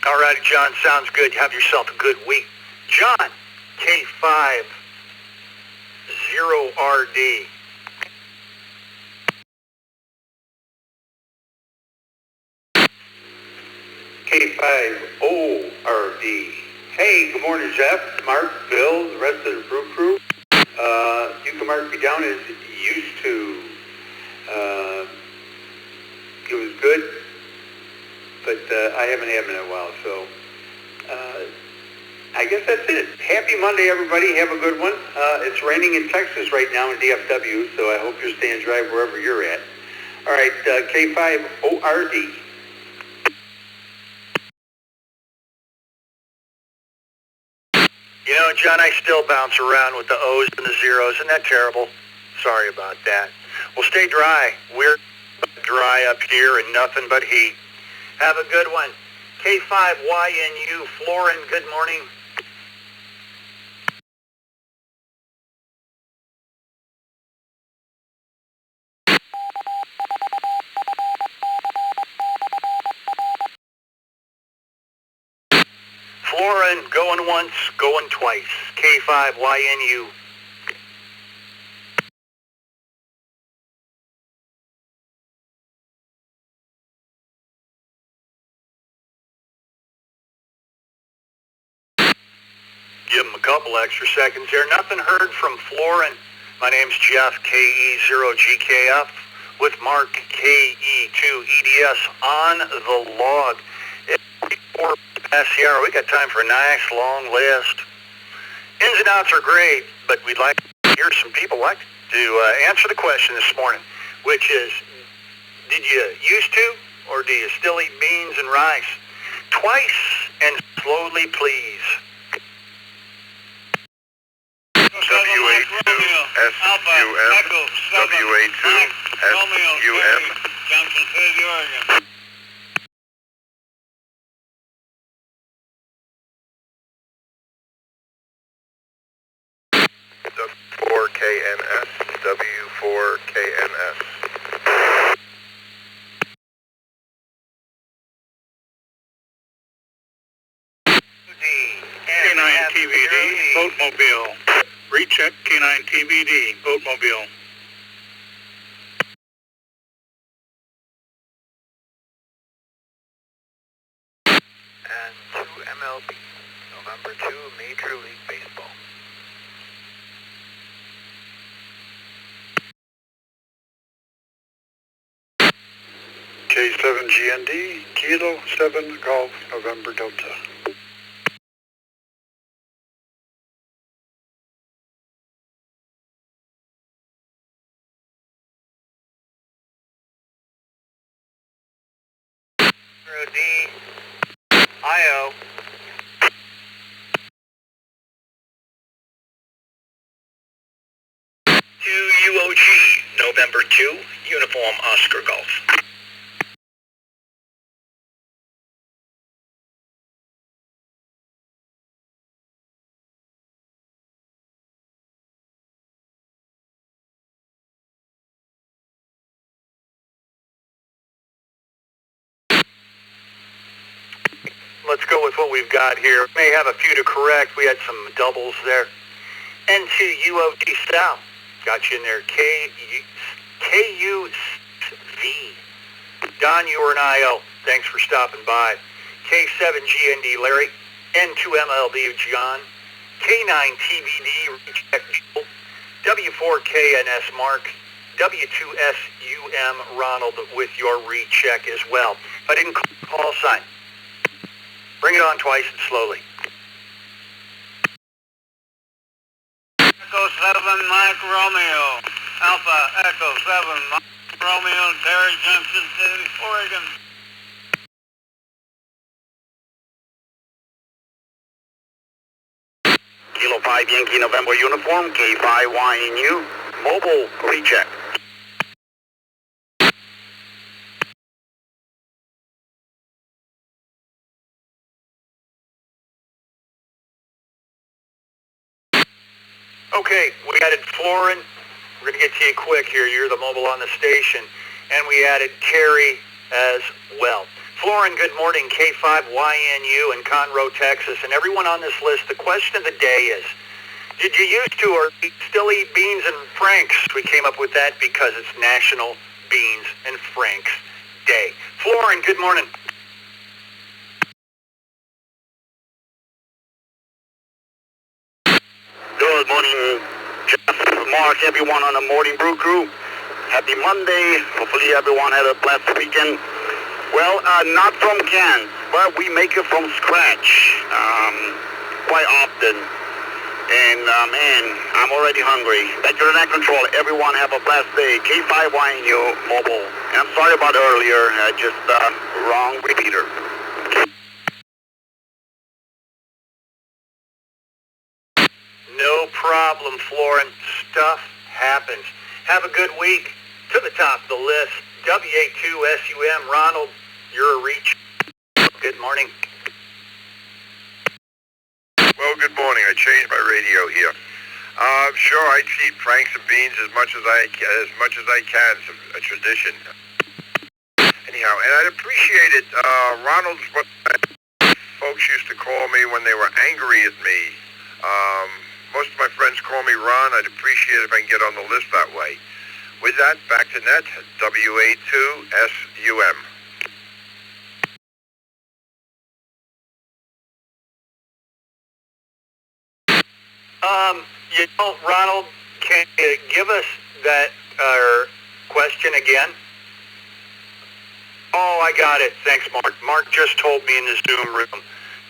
All right, John. Sounds good. Have yourself a good week. John, K50RD. K5ORD. Hey, good morning, Jeff, Mark, Bill, the rest of the Brew crew. You can mark me down as used to. It was good, but I haven't had them in a while, so I guess that's it. Happy Monday, everybody. Have a good one. It's raining in Texas right now in DFW, so I hope you're staying dry wherever you're at. All right, K5ORD. John, I still bounce around with the O's and the zeros. Isn't that terrible? Sorry about that. Well, stay dry. We're dry up here and nothing but heat. Have a good one. K5YNU, Florin, good morning. Florin, going once, going twice. K5YNU. Give him a couple extra seconds there. Nothing heard from Florin. My name's Jeff, KE0GKF, with Mark, KE2EDS on the log. It's 4 past the hour. We got time for a nice long list. Ins and outs are great, but we'd like to hear some people like to answer the question this morning, which is, did you used to, or do you still eat beans and rice? Twice and slowly, please. WA2 SUM, WA2 SUM. Johnson City, Oregon. W4KNS, W4KNS. K9 TVD, Boatmobile. Recheck K9 TVD, Boatmobile. And 2 MLB, November 2, Major League Baseball. K7GND, Kilo 7 Golf, November Delta. D, IO. To UOG, November 2, Uniform Oscar Golf. Let's go with what we've got here. May have a few to correct. We had some doubles there. N2 UOG South. Got you in there. KUV. Don, you were an IO. Thanks for stopping by. K7GND Larry. N2MLB John. K9TBD W4KNS Mark. W2SUM Ronald with your recheck as well. If I didn't call sign. Bring it on twice and slowly. Echo 7 Mike Romeo. Alpha Echo 7 Mike Romeo, Terry, Junction City, Oregon. Kilo 5 Yankee November uniform, K5YNU, mobile recheck. Okay, we added Florin. We're going to get to you quick here. You're the mobile on the station. And we added Carrie as well. Florin, good morning, K5YNU in Conroe, Texas. And everyone on this list, the question of the day is, did you used to or still eat beans and franks? We came up with that because it's National Beans and Franks Day. Florin, good morning. Good morning, Jeff, Mark, everyone on the Morning Brew crew. Happy Monday. Hopefully everyone had a blessed weekend. Well, not from cans, but we make it from scratch quite often. And, man, I'm already hungry. Back to the net control. Everyone have a blessed day. K5YNU mobile. And I'm sorry about earlier. Just wrong repeater. No problem, Florin. Stuff happens. Have a good week. To the top of the list, WA2SUM. Ronald, you're a reach. Good morning. Well, good morning. I changed my radio here. Sure, I eat franks and beans as much as I can. It's a tradition. Anyhow, and I'd appreciate it. Ronald's what folks used to call me when they were angry at me. Most of my friends call me Ron. I'd appreciate it if I can get on the list that way. With that, back to net, WA2SUM. You know, Ronald, can you give us that question again? Oh, I got it. Thanks, Mark. Mark just told me in the Zoom room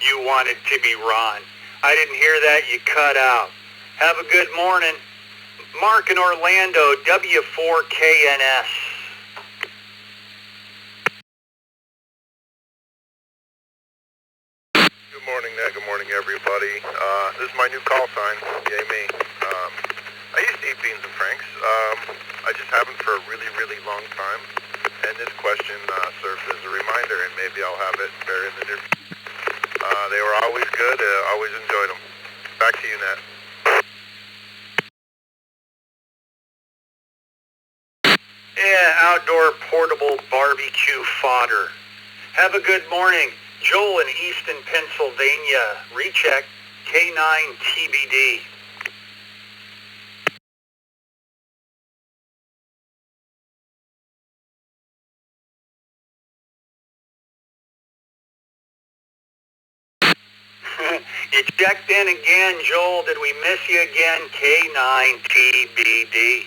you wanted to be Ron. I didn't hear that. You cut out. Have a good morning. Mark in Orlando, W4KNS. Good morning, Ned. Good morning, everybody. This is my new call sign. Yay me. I used to eat beans and franks. I just haven't for a really, really long time. And this question serves as a reminder, and maybe I'll have it very in the near future. They were always good. Always enjoyed them. Back to you, Ned. Yeah, outdoor portable barbecue fodder. Have a good morning. Joel in Easton, Pennsylvania. Recheck K9TBD. You checked in again, Joel. Did we miss you again? K9TBD.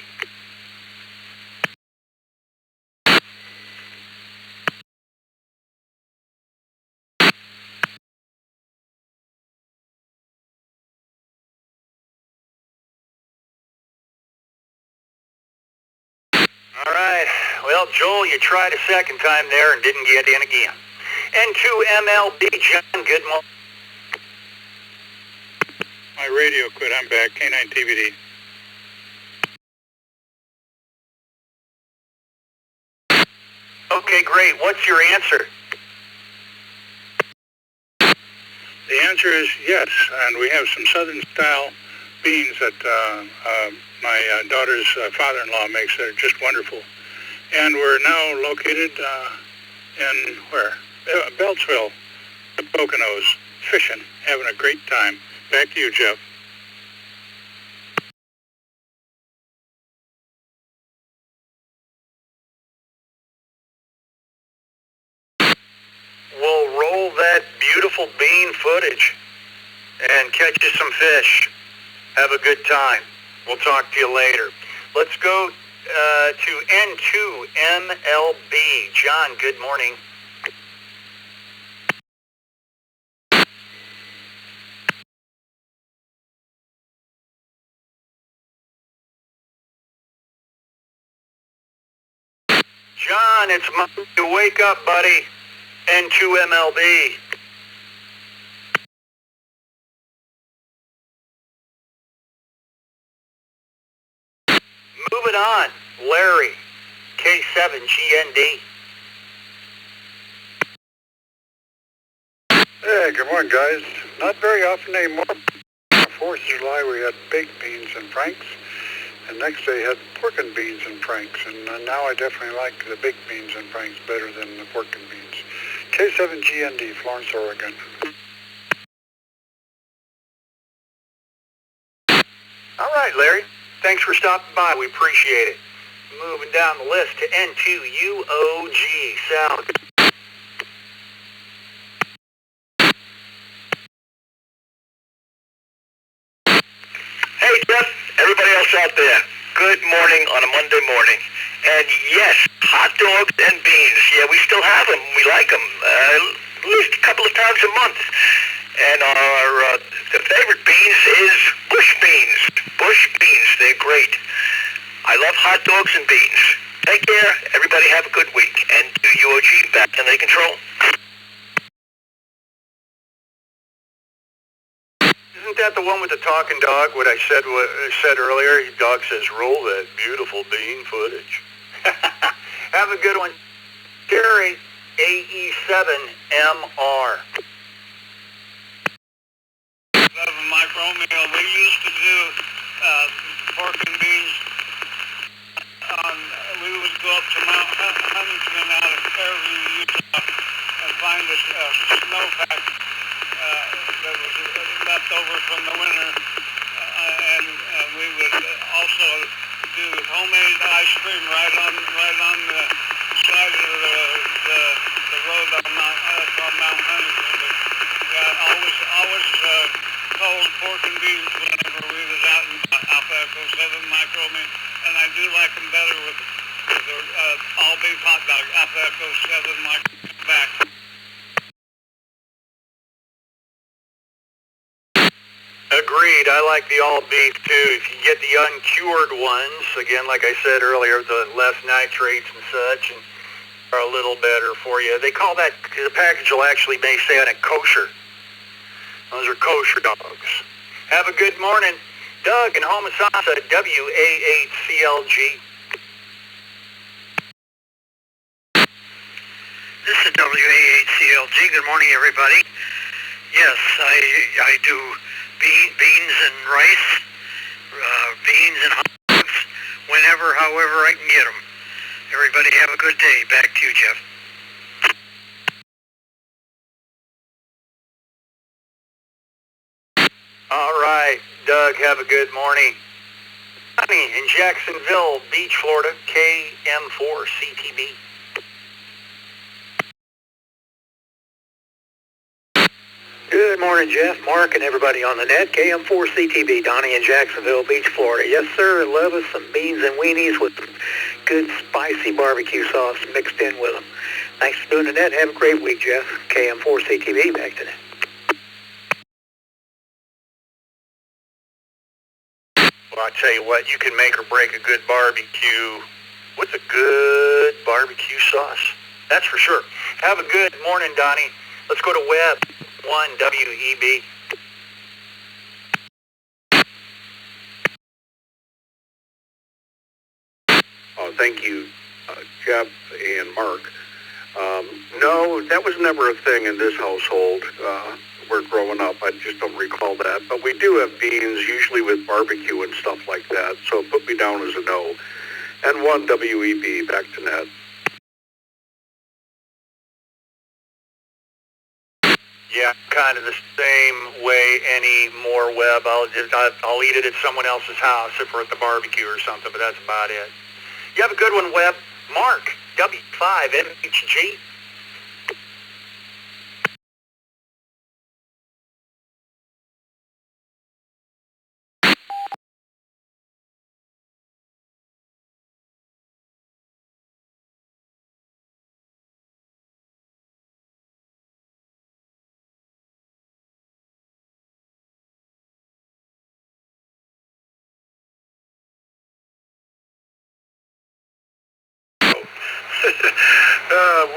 All right. Well, Joel, you tried a second time there and didn't get in again. N2MLB, John, good morning. My radio quit. I'm back. K9TBD. Okay, great. What's your answer? The answer is yes, and we have some Southern-style beans that my daughter's father-in-law makes that are just wonderful. And we're now located in where? Beltsville, the Poconos, fishing, having a great time. Back to you, Jeff. We'll roll that beautiful bean footage and catch you some fish. Have a good time. We'll talk to you later. Let's go to N2MLB. John, good morning. John, it's Monday. Wake up, buddy. N2MLB. Moving on. Larry, K7GND. Hey, good morning, guys. Not very often anymore. 4th of July, we had baked beans and franks, and next day had pork and beans and franks, and now I definitely like the baked beans and franks better than the pork and beans. K7GND, Florence, Oregon. All right, Larry. Thanks for stopping by. We appreciate it. Moving down the list to N2UOG. Sal. Hey, Jeff, everybody else out there, good morning on a Monday morning. And yes, hot dogs and beans. Yeah, we still have them. We like them. At least a couple of times a month. And our the favorite beans is bush beans. Bush beans, they're great. I love hot dogs and beans. Take care. Everybody have a good week. And do UOG back in the control. Isn't that the one with the talking dog? What I said earlier, the dog says, roll that beautiful bean footage. Have a good one. Terry, AE7MR. 11 Mike Romeo. We used to do pork and beans. We would go up to Mount Huntington out of Fairview, Utah, and find a snowpack that was left over from the winter, and we would also do homemade ice cream right on the side of the road on Mount Huntington. But yeah, always cold pork and beans whenever we was out in Alpha Echo 7 Mike Romeo, and I do like them better with all beef hot dog. Alpha Echo 7 Mike back. Agreed. I like the all beef too. If you get the uncured ones, again, like I said earlier, the less nitrates and such, and are a little better for you. They call that, the package will actually may say on it kosher. Those are kosher dogs. Have a good morning. Doug in Homosassa, WA8CLG. This is WA8CLG. Good morning, everybody. Yes, I do beans and rice, beans and hot dogs, whenever, however I can get them. Everybody have a good day. Back to you, Jeff. All right, Doug, have a good morning. Honey in Jacksonville Beach, Florida, KM4CTB. Good morning, Jeff, Mark, and everybody on the net. KM4CTB, Donnie in Jacksonville Beach, Florida. Yes, sir. Love us some beans and weenies with some good spicy barbecue sauce mixed in with them. Thanks for doing the net. Have a great week, Jeff. KM4CTB, back to net. Well, I tell you what, you can make or break a good barbecue with a good barbecue sauce. That's for sure. Have a good morning, Donnie. Let's go to Web 1 WEB. Oh, thank you, Jeff and Mark. No, that was never a thing in this household. We're growing up. I just don't recall that. But we do have beans, usually with barbecue and stuff like that. So put me down as a no. And 1 WEB, back to net. Yeah, kind of the same way anymore, Webb. I'll eat it at someone else's house if we're at the barbecue or something, but that's about it. You have a good one, Webb. Mark, W5MHG.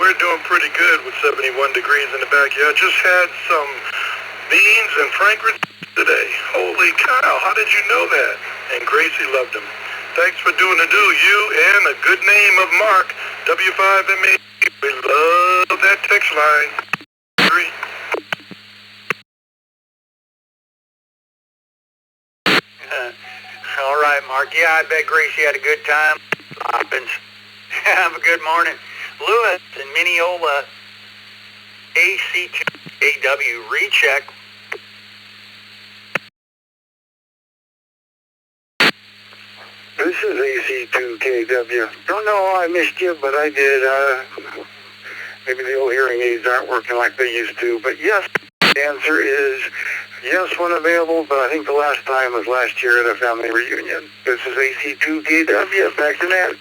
We're doing pretty good with 71 degrees in the backyard. Just had some beans and fragrance today. Holy cow, how did you know that? And Gracie loved them. Thanks for doing the do. You and a good name of Mark, W5MA. We love that text line. 3. All right, Mark. Yeah, I bet Gracie had a good time. Happens. Have a good morning. Lewis in Mineola, AC2AW, recheck. This is AC2KW. Don't know how I missed you, but I did. Maybe the old hearing aids aren't working like they used to. But yes, the answer is yes when available, but I think the last time was last year at a family reunion. This is AC2KW. Back to that.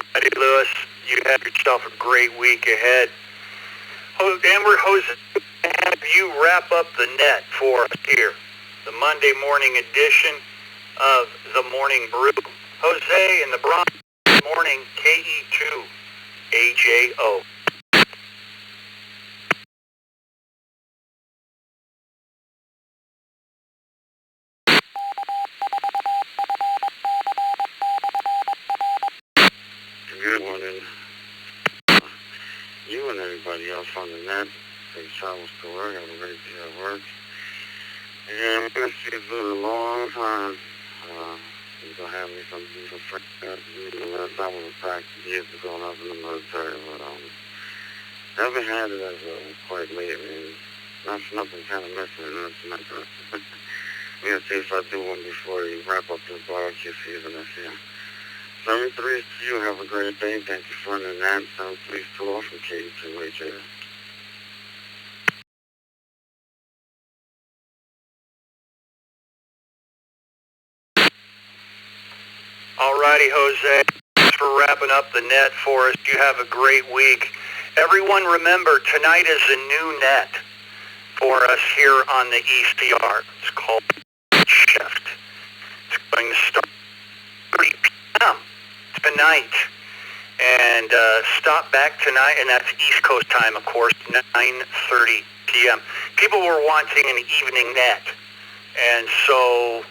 Alrighty, Lewis, you have yourself a great week ahead. Amber Jose, have you wrap up the net for us here, the Monday morning edition of the Morning Brew. Jose in the Bronx, morning, KE2 AJO. Good morning. You and everybody else on the net. Safe travels to work. Have a great day at work. And I'm going to see it's been a long time. You're going to have me some beautiful friends. The last time was back years ago when I was in the military. But haven't had it as quite late. That's nothing kind of missing. That's nothing. I'm going to see if I do one before you wrap up this barbecue season this year. 73 to you. Have a great day. Thank you for running that. 73 still off from KU2HA. Alrighty, Jose. Thanks for wrapping up the net for us. You have a great week. Everyone remember, tonight is a new net for us here on the ECR. It's called Shift. It's going to start 3 p.m. tonight. And stop back tonight, and that's East Coast time, of course, 9:30 p.m. People were wanting an evening net. And so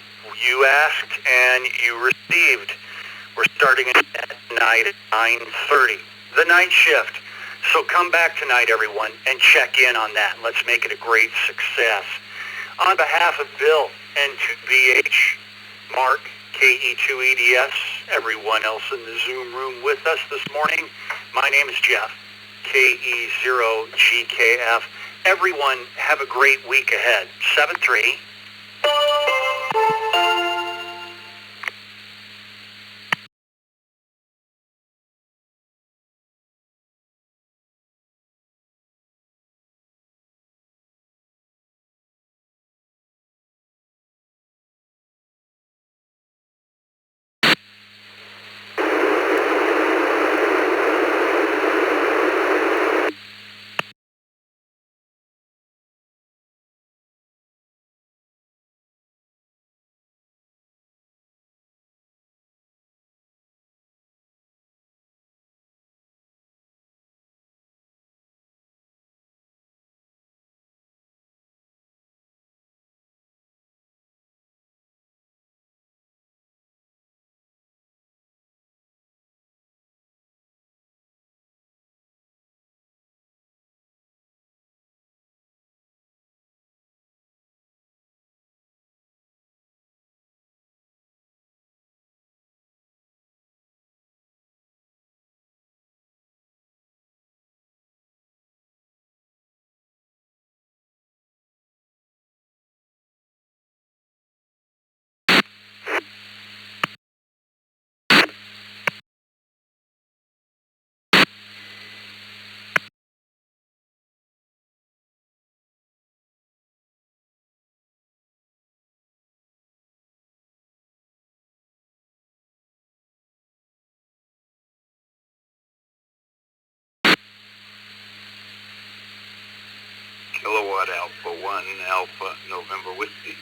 you asked and you received. We're starting at night at 9:30, the night shift. So come back tonight, everyone, and check in on that. Let's make it a great success. On behalf of Bill, N2BH, Mark, KE2EDS, everyone else in the Zoom room with us this morning, my name is Jeff, KE0GKF. Everyone, have a great week ahead. 7-3. Quad Alpha 1 Alpha November Whiskey.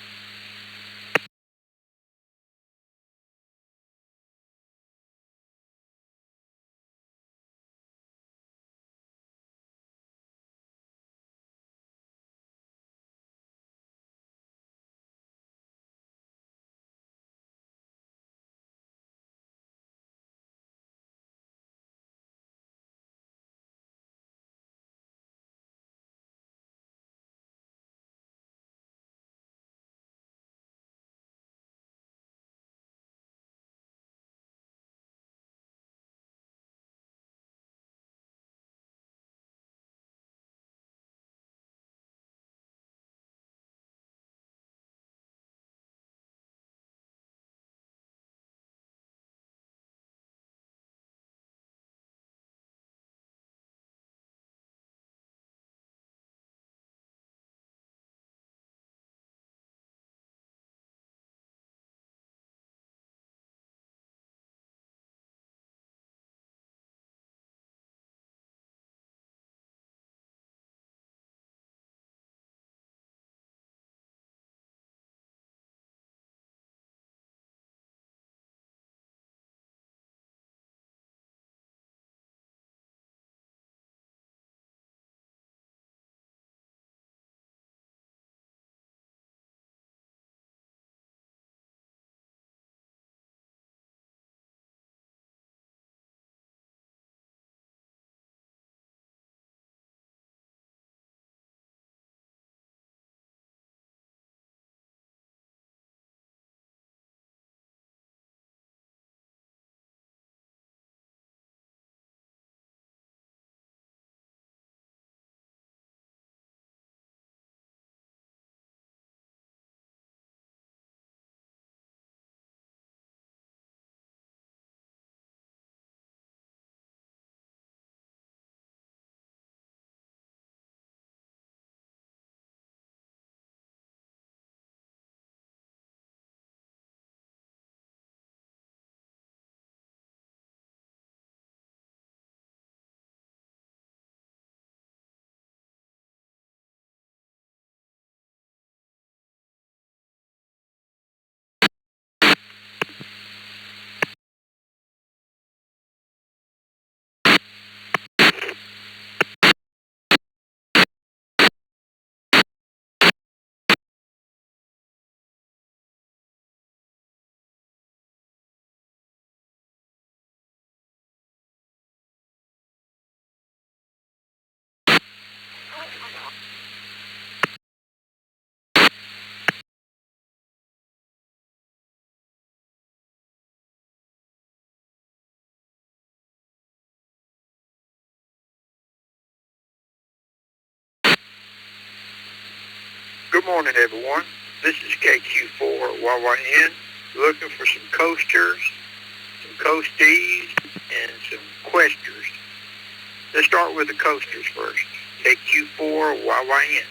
Good morning, everyone. This is KQ4YYN, looking for some coasters, some coasties, and some questers. Let's start with the coasters first. KQ4YYN.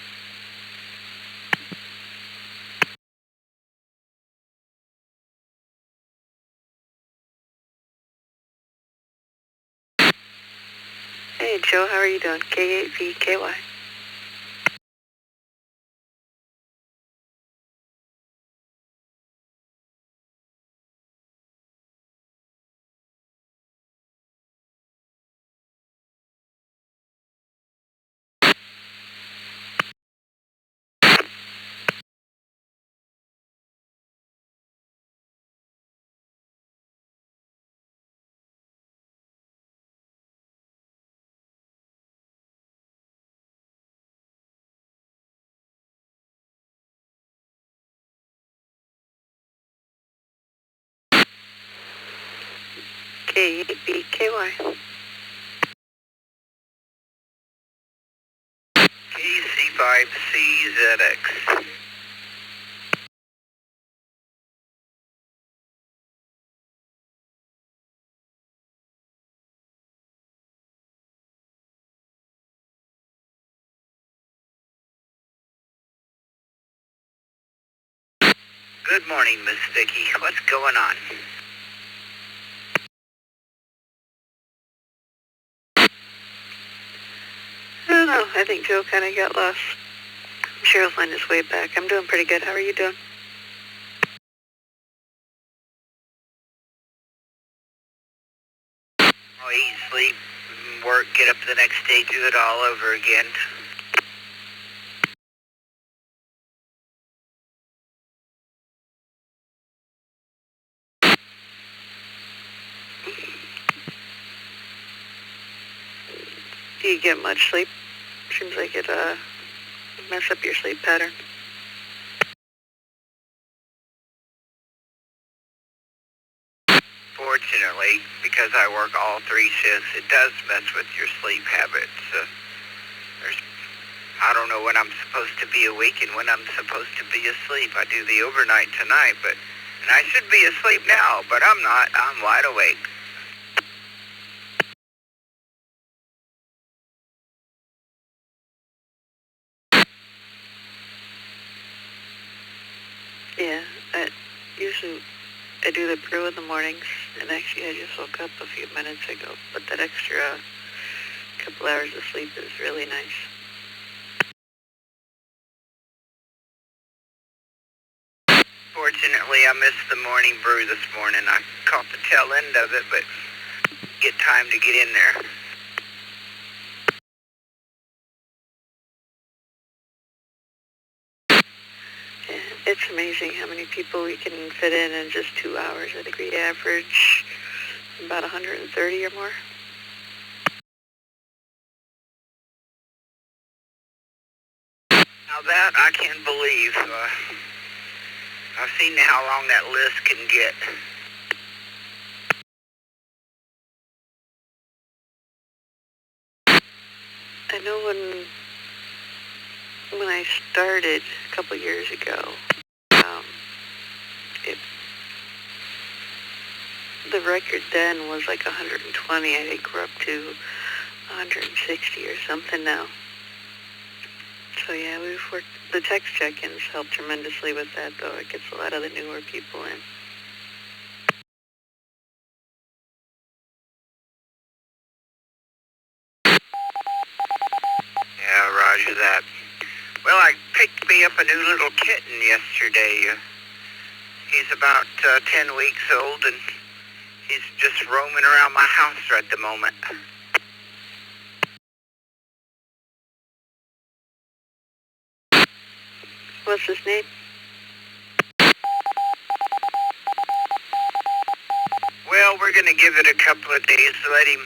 Hey, Joe, how are you doing? K8VKY. K8VKY. KC5CZX. Good morning, Miss Vicky. What's going on? I don't know. I think Joe kind of got lost. Cheryl's line is way back. I'm doing pretty good. How are you doing? Oh, eat, sleep, work, get up the next day, do it all over again. Do you get much sleep? Seems like it mess up your sleep pattern. Fortunately, because I work all 3 shifts, it does mess with your sleep habits. I don't know when I'm supposed to be awake and when I'm supposed to be asleep. I do the overnight tonight, and I should be asleep now, but I'm not. I'm wide awake. Yeah, usually I do the brew in the mornings, and actually I just woke up a few minutes ago, but that extra couple hours of sleep is really nice. Fortunately, I missed the morning brew this morning. I caught the tail end of it, but get time to get in there. Yeah, it's amazing how many people we can fit in just 2 hours. I think we average about 130 or more. Now that I can't believe. I've seen how long that list can get. I know when I started a couple years ago, the record then was like 120. I think we're up to 160 or something now. So yeah, we've worked. The text check-ins help tremendously with that, though. It gets a lot of the newer people in. Yeah, roger that. Well, I picked me up a new little kitten yesterday. He's about 10 weeks old, and he's just roaming around my house right at the moment. What's his name? Well, we're going to give it a couple of days, let him